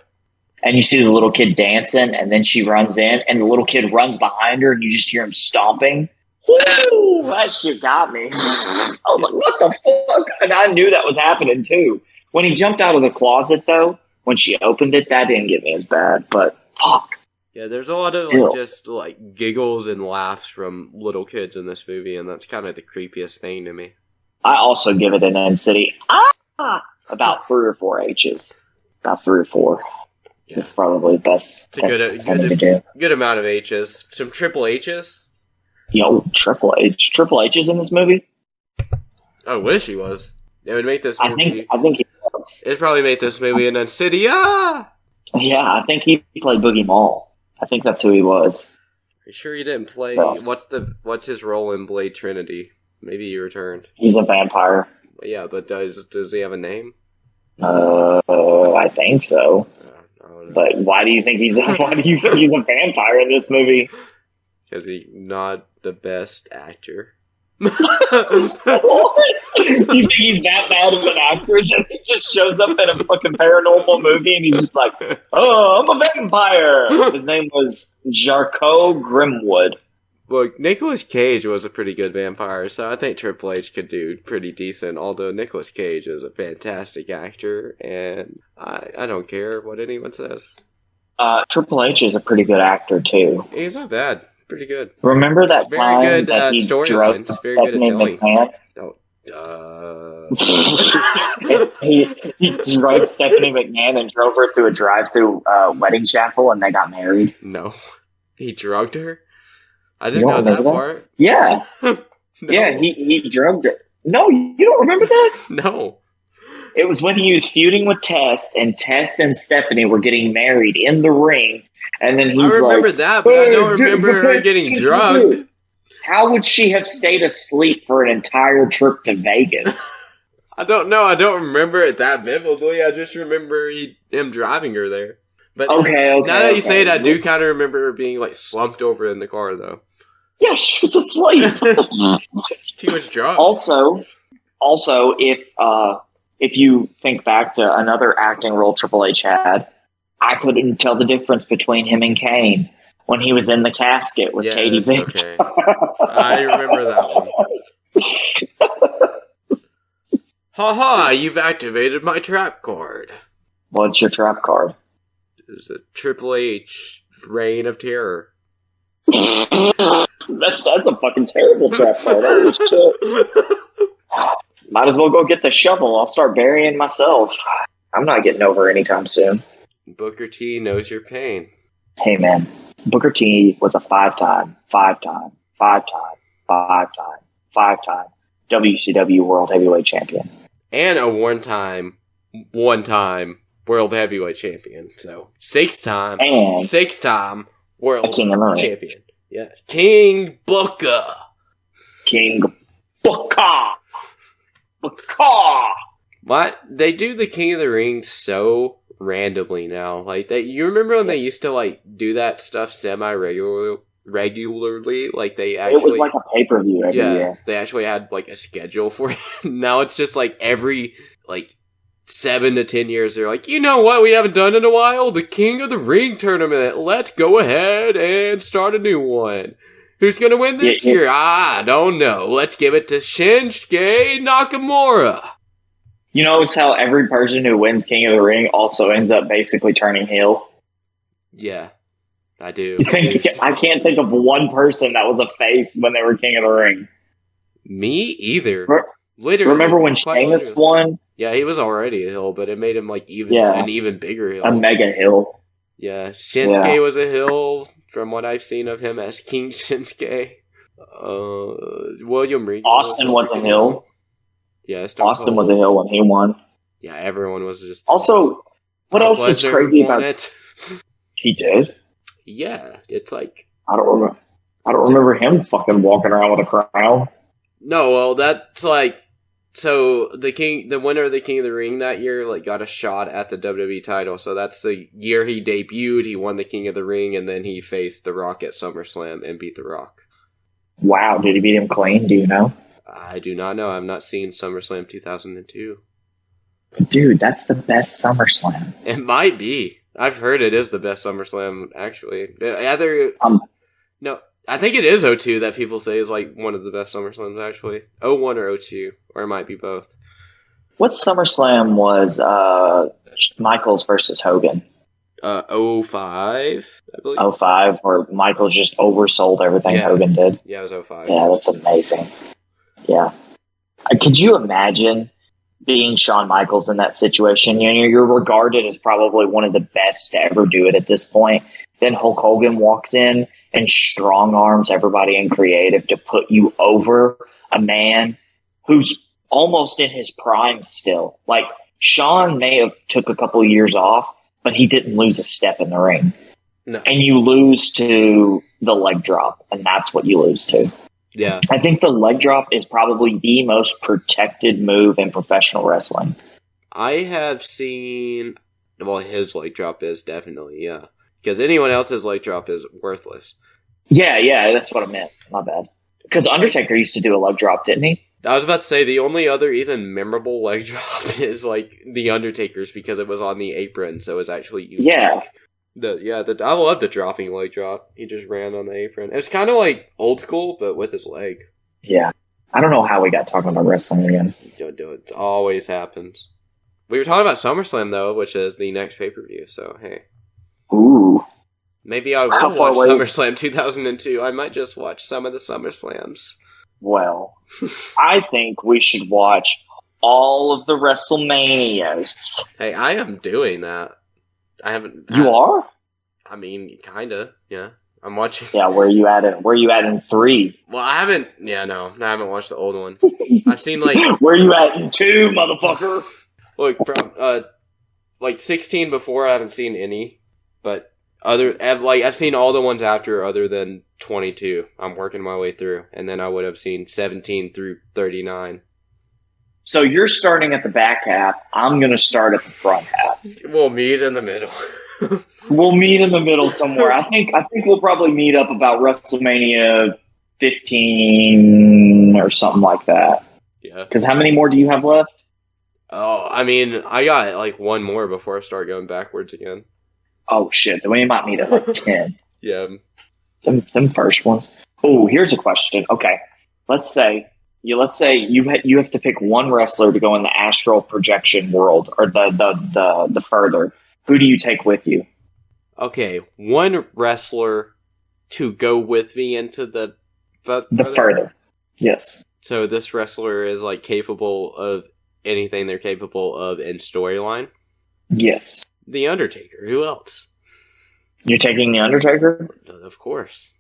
And you see the little kid dancing, and then she runs in, and the little kid runs behind her, and you just hear him stomping. Woo! That shit got me. I was like, what the fuck? And I knew that was happening too. When he jumped out of the closet, though, when she opened it, that didn't get me as bad, but fuck. Yeah, there's a lot of like, just like giggles and laughs from little kids in this movie, and that's kind of the creepiest thing to me. I also give it an N-City. About 3 or 4 H's. About 3 or 4. Yeah. It's probably the best. It's a good amount of H's. Some triple H's? Yo, Triple H. Triple H is in this movie? I wish he was. It would make this movie... I think he was. It'd probably make this movie an Insidious! Yeah, I think he played Boogie Mall. I think that's who he was. Are you sure he didn't play... So, what's his role in Blade Trinity? Maybe he returned. He's a vampire. Yeah, but does he have a name? I think so. But why do you think he's a vampire in this movie? Because he's not the best actor. You think he's that bad of an actor that he just shows up in a fucking paranormal movie and he's just like, oh, I'm a vampire. His name was Jarko Grimwood. Look, Nicolas Cage was a pretty good vampire, so I think Triple H could do pretty decent, although Nicolas Cage is a fantastic actor, and I don't care what anyone says. Triple H is a pretty good actor, too. He's not bad. Pretty good. Remember that time very good, that he drove very good at telling. He drove Stephanie McMahon and drove her through a drive-through wedding chapel, and they got married. No. He drugged her? I didn't know that part. Yeah. No. Yeah, he drugged her. No, you don't remember this? No. It was when he was feuding with Test, and Test and Stephanie were getting married in the ring. And then he's I remember that, but I don't remember her getting drugged. How would she have stayed asleep for an entire trip to Vegas? I don't know. I don't remember it that vividly. I just remember him driving her there. But now that you say it, I do kind of remember her being like slumped over in the car, though. Yeah, she was asleep. She was drunk. Also, if you think back to another acting role Triple H had, I couldn't tell the difference between him and Kane when he was in the casket with Katie Vick. Okay. I remember that one. Ha! You've activated my trap card. What's your trap card? It's a Triple H Reign of Terror. That's a fucking terrible trap card. Holy shit. Might as well go get the shovel. I'll start burying myself. I'm not getting over anytime soon. Booker T knows your pain. Hey man, Booker T was a five-time WCW World Heavyweight Champion. And a one-time World Heavyweight Champion. So, 6-time World Champion. Yeah. King Booker. What? They do the King of the Ring so randomly now. Like, you remember when they used to, like, do that stuff semi-regularly? Like, they actually... It was like a pay-per-view every year. They actually had, like, a schedule for it. Now it's just, like, every, like, 7 to 10 years, they're like, you know what we haven't done in a while? The King of the Ring tournament. Let's go ahead and start a new one. Who's gonna win this year? I don't know. Let's give it to Shinsuke Nakamura. You notice how every person who wins King of the Ring also ends up basically turning heel? Yeah, I do. I can't think of one person that was a face when they were King of the Ring. Me either. Literally. Remember when Sheamus won? Yeah, he was already a heel, but it made him like an even bigger heel. A mega heel. Yeah, Shinsuke was a heel from what I've seen of him as King Shinsuke. William Regal. Austin was a heel. Yeah, Austin was a heel when he won. Yeah, everyone was just... Also, what else is crazy about it? He did? Yeah, it's like... I don't remember him fucking walking around with a crown. No, well, that's like... So, the winner of the King of the Ring that year, like, got a shot at the WWE title. So that's the year he debuted, he won the King of the Ring, and then he faced The Rock at SummerSlam and beat The Rock. Wow, did he beat him clean? Do you know? I do not know. I've not seen SummerSlam 2002. Dude, that's the best SummerSlam. It might be. I've heard it is the best SummerSlam, actually. No, I think it is 02 that people say is like one of the best SummerSlams, actually. 01 or 02, or it might be both. What SummerSlam was Michaels versus Hogan? 05, I believe. 05, where Michaels just oversold everything Hogan did. Yeah, it was 05. Yeah, that's amazing. Yeah. Could you imagine being Shawn Michaels in that situation? You know, you're regarded as probably one of the best to ever do it at this point. Then Hulk Hogan walks in and strong arms everybody in creative to put you over a man who's almost in his prime still. Like, Shawn may have took a couple of years off, but he didn't lose a step in the ring. No. And you lose to the leg drop, and that's what you lose to. Yeah. I think the leg drop is probably the most protected move in professional wrestling. I have seen... Well, his leg drop is definitely, yeah. Because anyone else's leg drop is worthless. Yeah, that's what I meant. My bad. Because Undertaker used to do a leg drop, didn't he? I was about to say, the only other even memorable leg drop is, like, The Undertaker's, because it was on the apron, so it was actually unique. Yeah. I love the dropping leg drop. He just ran on the apron. It was kind of like old school, but with his leg. Yeah. I don't know how we got talking about wrestling again. Don't do it. It always happens. We were talking about SummerSlam, though, which is the next pay-per-view, so hey. Ooh. Maybe I will watch SummerSlam 2002. I might just watch some of the SummerSlams. Well, I think we should watch all of the WrestleManias. Hey, I am doing that. I haven't. You are? I mean, kinda. Yeah, I'm watching. Yeah, where you at in 3? Well, I haven't. Yeah, no, I haven't watched the old one. I've seen like. Where you at in 2, motherfucker? Look, from like 16 before, I haven't seen any, but I've seen all the ones after, other than 22. I'm working my way through, and then I would have seen 17 through 39. So you're starting at the back half. I'm going to start at the front half. We'll meet in the middle. We'll meet in the middle somewhere. I think we'll probably meet up about WrestleMania 15 or something like that. Yeah. Because how many more do you have left? Oh, I mean, I got like one more before I start going backwards again. Oh shit! Then we might meet at like 10. Yeah. Them first ones. Oh, here's a question. Okay, let's say you have to pick one wrestler to go in the astral projection world, or the further. Who do you take with you? Okay, one wrestler to go with me into the further. Yes. So this wrestler is like capable of anything they're capable of in storyline? Yes. The Undertaker. Who else? You're taking The Undertaker? Of course.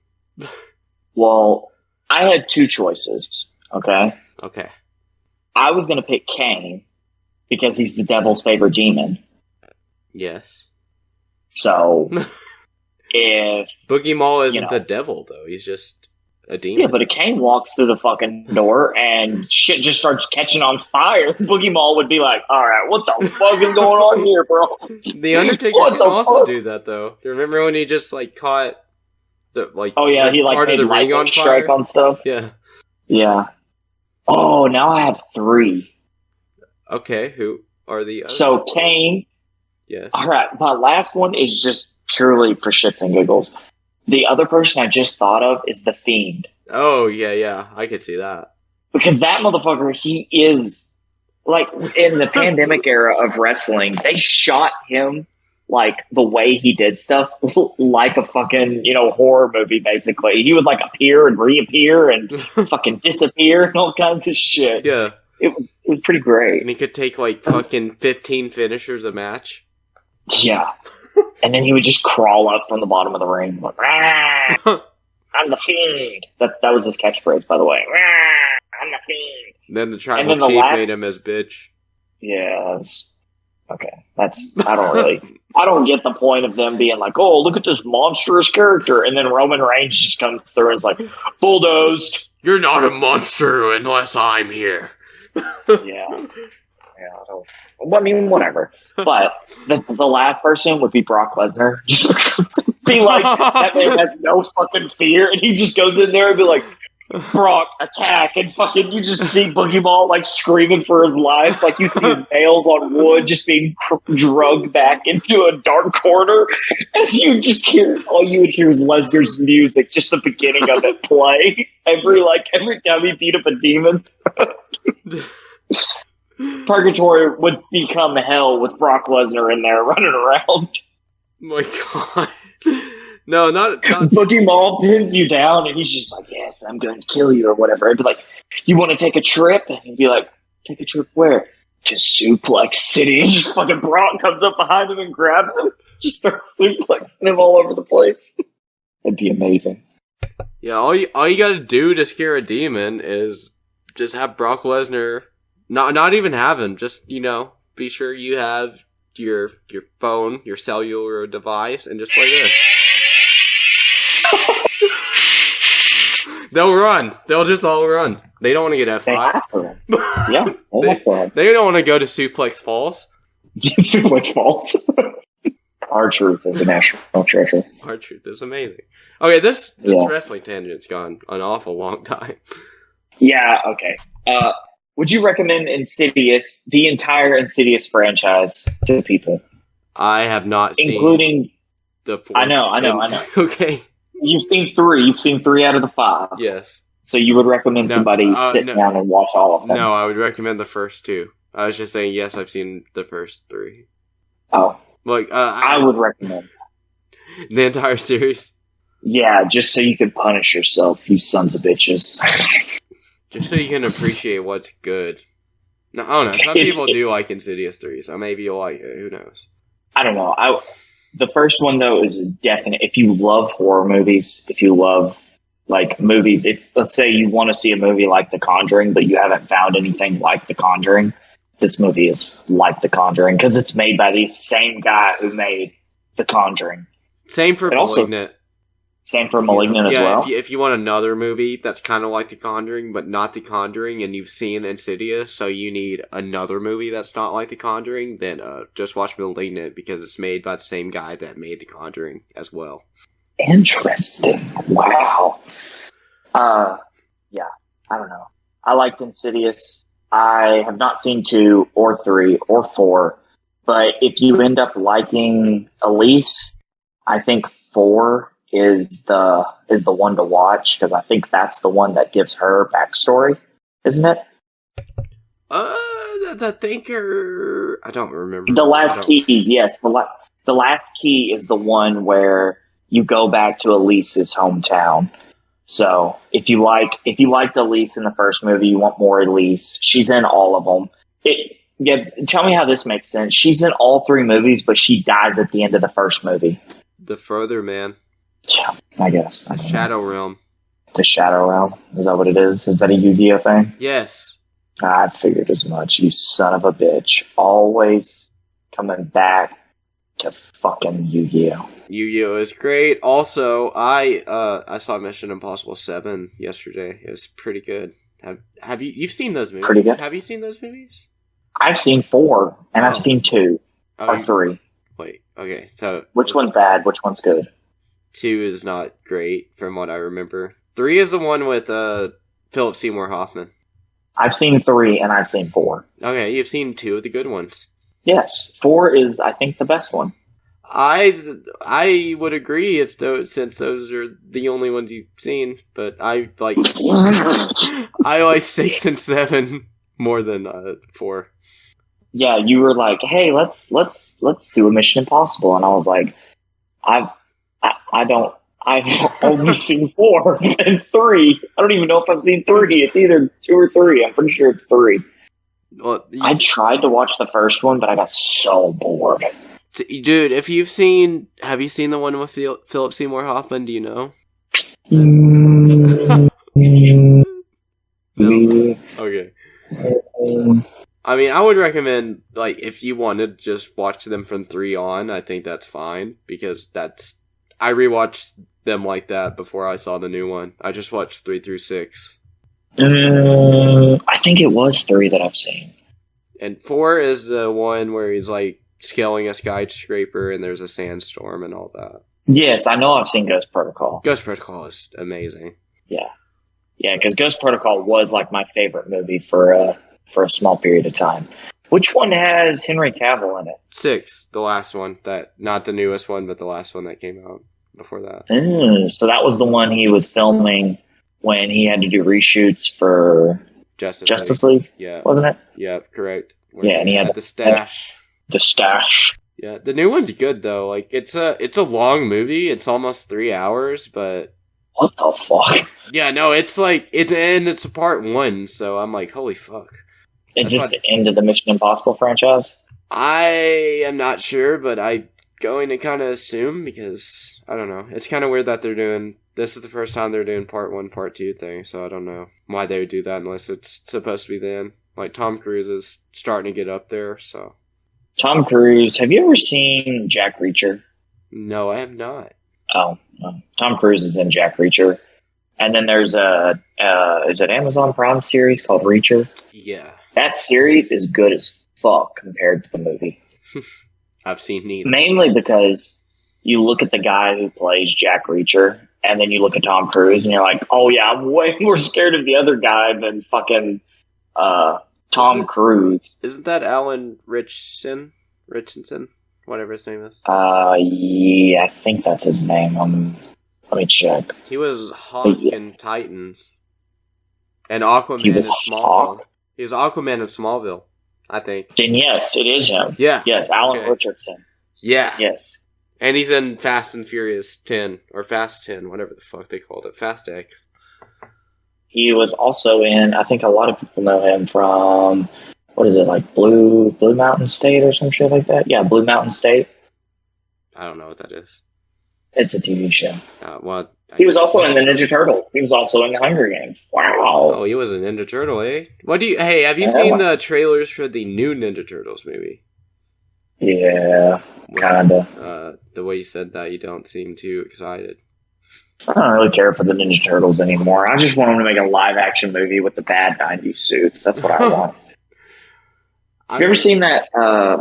Well, I had 2 choices, okay? Okay. I was going to pick Kane because he's the devil's favorite demon. Yes. So, if... Boogie Mall isn't the devil, though. He's just a demon. Yeah, but if Kane walks through the fucking door and shit just starts catching on fire, Boogie Mall would be like, alright, what the fuck is going on here, bro? The Undertaker can also do that, though. Do you remember when he just, like, caught the, like... Oh, yeah, he, like, part of the ring on strike fire? on stuff? Yeah. Yeah. Oh, now I have 3. Okay, who Or the other? So Kane. Yes. All right, my last one is just purely for shits and giggles. The other person I just thought of is The Fiend. Oh, yeah, I could see that. Because that motherfucker, he is, like, in the pandemic era of wrestling, they shot him, like, the way he did stuff, like a fucking, horror movie, basically. He would, like, appear and reappear and fucking disappear and all kinds of shit. Yeah. It was pretty great. And he could take, like, fucking 15 finishers a match. Yeah. And then he would just crawl up from the bottom of the ring, like, "Rah, I'm the Fiend." That was his catchphrase, by the way. "Rah, I'm the Fiend." Then the tribal chief made him his bitch. Yeah, okay. I don't get the point of them being like, "Oh, look at this monstrous character," and then Roman Reigns just comes through and is like, "Bulldozed." You're not a monster unless I'm here. Yeah. I mean, whatever. But the last person would be Brock Lesnar. Be like, that man has no fucking fear, and he just goes in there and be like, "Brock, attack," and fucking you just see Boogie Ball like screaming for his life, like you see his nails on wood just being drugged back into a dark corner, and you just hear, all you would hear is Lesnar's music, just the beginning of it play every time he beat up a demon. Purgatory would become hell with Brock Lesnar in there running around. My God. No, not Boogie Mall pins you down, and he's just like, "Yes, I'm going to kill you," or whatever. I'd be like, "You want to take a trip?" And he'd be like, "Take a trip where?" "To Suplex City." And just fucking Brock comes up behind him and grabs him. Just starts suplexing him all over the place. That'd be amazing. Yeah, all you gotta do to scare a demon is just have Brock Lesnar, not even have him, just, be sure you have your phone, your cellular device, and just play this. They'll run. They'll just all run. They don't want to get F5. They have to run. Yeah, they don't want to go to Suplex Falls. Suplex Falls. Our truth is a national treasure. Our truth is amazing. Okay, this wrestling tangent's gone an awful long time. Yeah, okay. Would you recommend Insidious, the entire Insidious franchise, to people? I have not seen... Including... the fourth. I know. Okay. You've seen 3. You've seen 3 out of the 5. Yes. So you would recommend somebody sit down and watch all of them? No, I would recommend the first 2. I was just saying, yes, I've seen the first 3. Oh. Like, I would recommend the entire series? Yeah, just so you can punish yourself, you sons of bitches. Just so you can appreciate what's good. No, I don't know. Some people do like Insidious 3, so maybe you'll like it. Who knows? I don't know. The first one, though, is definite. If you love horror movies, if you love, like, movies, let's say you want to see a movie like The Conjuring, but you haven't found anything like The Conjuring, this movie is like The Conjuring, because it's made by the same guy who made The Conjuring. Same for Malignant. Same for Malignant as well? If you want another movie that's kind of like The Conjuring, but not The Conjuring, and you've seen Insidious, so you need another movie that's not like The Conjuring, then just watch Malignant, because it's made by the same guy that made The Conjuring as well. Interesting. Wow. Yeah, I don't know. I liked Insidious. I have not seen 2 or 3 or 4, but if you end up liking Elise, I think 4 is the one to watch, because I think that's the one that gives her backstory, isn't it? The Thinker... I don't remember. The Last Keys, yes. The Last Key is the one where you go back to Elise's hometown. So if you liked Elise in the first movie, you want more Elise. She's in all of them. Tell me how this makes sense. She's in all 3 movies, but she dies at the end of the first movie. The Further Man. Yeah, I guess. The Shadow Realm. The Shadow Realm? Is that what it is? Is that a Yu-Gi-Oh thing? Yes. I figured as much. You son of a bitch. Always coming back to fucking Yu-Gi-Oh. Yu-Gi-Oh is great. Also, I saw Mission Impossible 7 yesterday. It was pretty good. Have you've seen those movies? Pretty good. Have you seen those movies? I've seen 4, and I've seen 2 or 3. Wait, okay, so which one's bad? Which one's good? 2 is not great, from what I remember. 3 is the one with Philip Seymour Hoffman. I've seen 3, and I've seen 4. Okay, you've seen 2 of the good ones. Yes, 4 is, I think, the best one. I would agree since those are the only ones you've seen, but I like 6 and 7 more than 4. Yeah, you were like, "Hey, let's do a Mission Impossible," and I was like, I've only seen 4 and 3. I don't even know if I've seen 3. It's either 2 or 3. I'm pretty sure it's 3. Well, I tried to watch the first one, but I got so bored. Dude, have you seen the one with Philip Seymour Hoffman? Do you know? Okay. I mean, I would recommend, like, if you wanted to just watch them from 3 on, I think that's fine, because I rewatched them like that before I saw the new one. I just watched 3 through 6. I think it was 3 that I've seen. And 4 is the one where he's, like, scaling a skyscraper and there's a sandstorm and all that. Yes, I know I've seen Ghost Protocol. Ghost Protocol is amazing. Yeah. Yeah, because Ghost Protocol was, like, my favorite movie for a small period of time. Which one has Henry Cavill in it? 6, the last one. Not the newest one, but the last one that came out before that. So that was the one he was filming when he had to do reshoots for Justice League? Yeah. Wasn't it? Yeah, correct. Yeah, and he had the stash. The stash. Yeah, the new one's good though. Like it's a long movie. It's almost 3 hours, but what the fuck? Yeah, no, it's like it's a part 1, so I'm like, holy fuck. Is this the end of the Mission Impossible franchise? I am not sure, but I'm going to kind of assume because I don't know. It's kind of weird that this is the first time they're doing part 1, part 2 thing, so I don't know why they would do that unless it's supposed to be the end. Like Tom Cruise is starting to get up there, so. Tom Cruise. Have you ever seen Jack Reacher? No, I have not. Oh, Tom Cruise is in Jack Reacher. And then there's is it Amazon Prime series called Reacher? Yeah. That series is good as fuck compared to the movie. I've seen neither. Mainly because you look at the guy who plays Jack Reacher, and then you look at Tom Cruise, and you're like, oh yeah, I'm way more scared of the other guy than fucking Tom Cruise. Isn't that Alan Richardson? Whatever his name is. Yeah, I think that's his name. Let me check. He was Hawk in Titans. And Aquaman in Smallville. Hawk? He was Aquaman in Smallville, I think. Then yes, it is him. Yeah. Yes, Alan Richardson. Yeah. Yes. And he's in Fast and Furious 10, or Fast 10, whatever the fuck they called it. Fast X. He was also in, I think a lot of people know him from, what is it, like Blue Mountain State or some shit like that? Yeah, Blue Mountain State. I don't know what that is. It's a TV show. He was also in the Ninja Turtles. He was also in the Hunger Games. Wow. Oh, he was a Ninja Turtle, eh? Have you seen the trailers for the new Ninja Turtles movie? Yeah, kinda. The way you said that, you don't seem too excited. I don't really care for the Ninja Turtles anymore. I just want them to make a live-action movie with the bad 90s suits. That's what I want. Have you ever seen that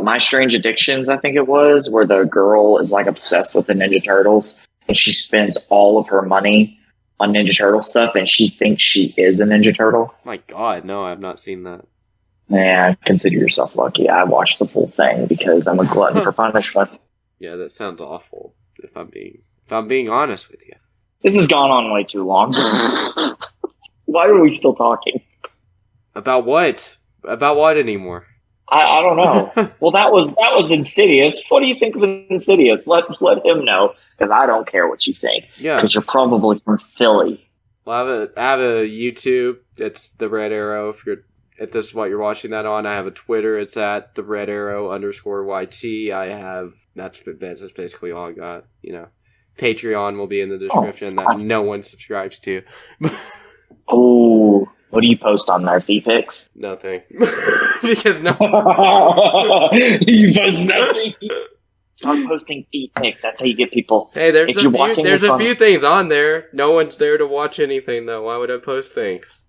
My Strange Addictions, I think it was, where the girl is like obsessed with the Ninja Turtles and she spends all of her money on Ninja Turtle stuff and she thinks she is a Ninja Turtle? My God, no, I've not seen that. Yeah, consider yourself lucky. I watched the full thing because I'm a glutton for punishment. Yeah, that sounds awful. If I'm being honest with you. This has gone on way too long. Why are we still talking? About what? About what anymore? I don't know. Well, that was Insidious. What do you think of Insidious? Let him know, because I don't care what you think. Yeah, because you're probably from Philly. Well, I have a YouTube. It's the Red Arrow. If this is what you're watching that on, I have a Twitter. It's at the Red Arrow _YT. That's basically all I got. You know, Patreon will be in the description that no one subscribes to. Oh. What do you post on there? Feet pics? Nothing. Because no. You post nothing? Start posting feet pics. That's how you get people. Hey, there's a few things on there. No one's there to watch anything, though. Why would I post things?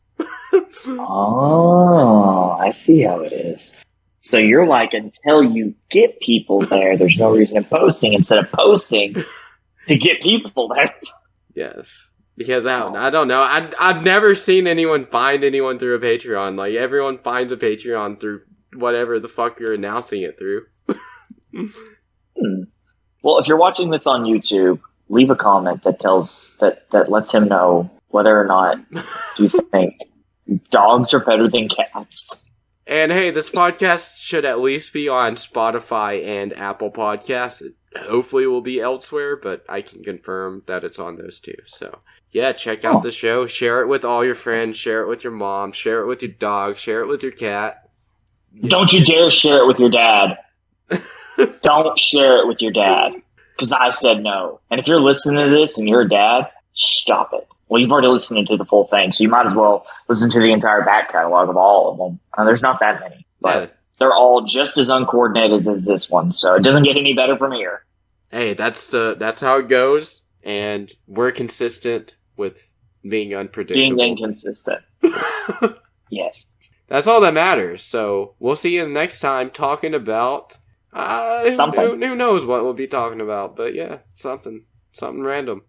Oh, I see how it is. So you're like, until you get people there, there's no reason in posting instead of posting to get people there. Yes. Because I don't know. I've never seen anyone find anyone through a Patreon. Like, everyone finds a Patreon through whatever the fuck you're announcing it through. Well, if you're watching this on YouTube, leave a comment that lets him know whether or not you think dogs are better than cats. And hey, this podcast should at least be on Spotify and Apple Podcasts. It hopefully will be elsewhere, but I can confirm that it's on those two. So, yeah, check out the show. Share it with all your friends. Share it with your mom. Share it with your dog. Share it with your cat. Don't you dare share it with your dad. Don't share it with your dad. Because I said no. And if you're listening to this and you're a dad, stop it. Well, you've already listened to the full thing, so you might as well listen to the entire back catalog of all of them. There's not that many, but they're all just as uncoordinated as this one, so it doesn't get any better from here. Hey, that's how it goes, and we're consistent with being unpredictable. Being inconsistent. Yes. That's all that matters, so we'll see you next time talking about... something. Who knows what we'll be talking about, but yeah, something random.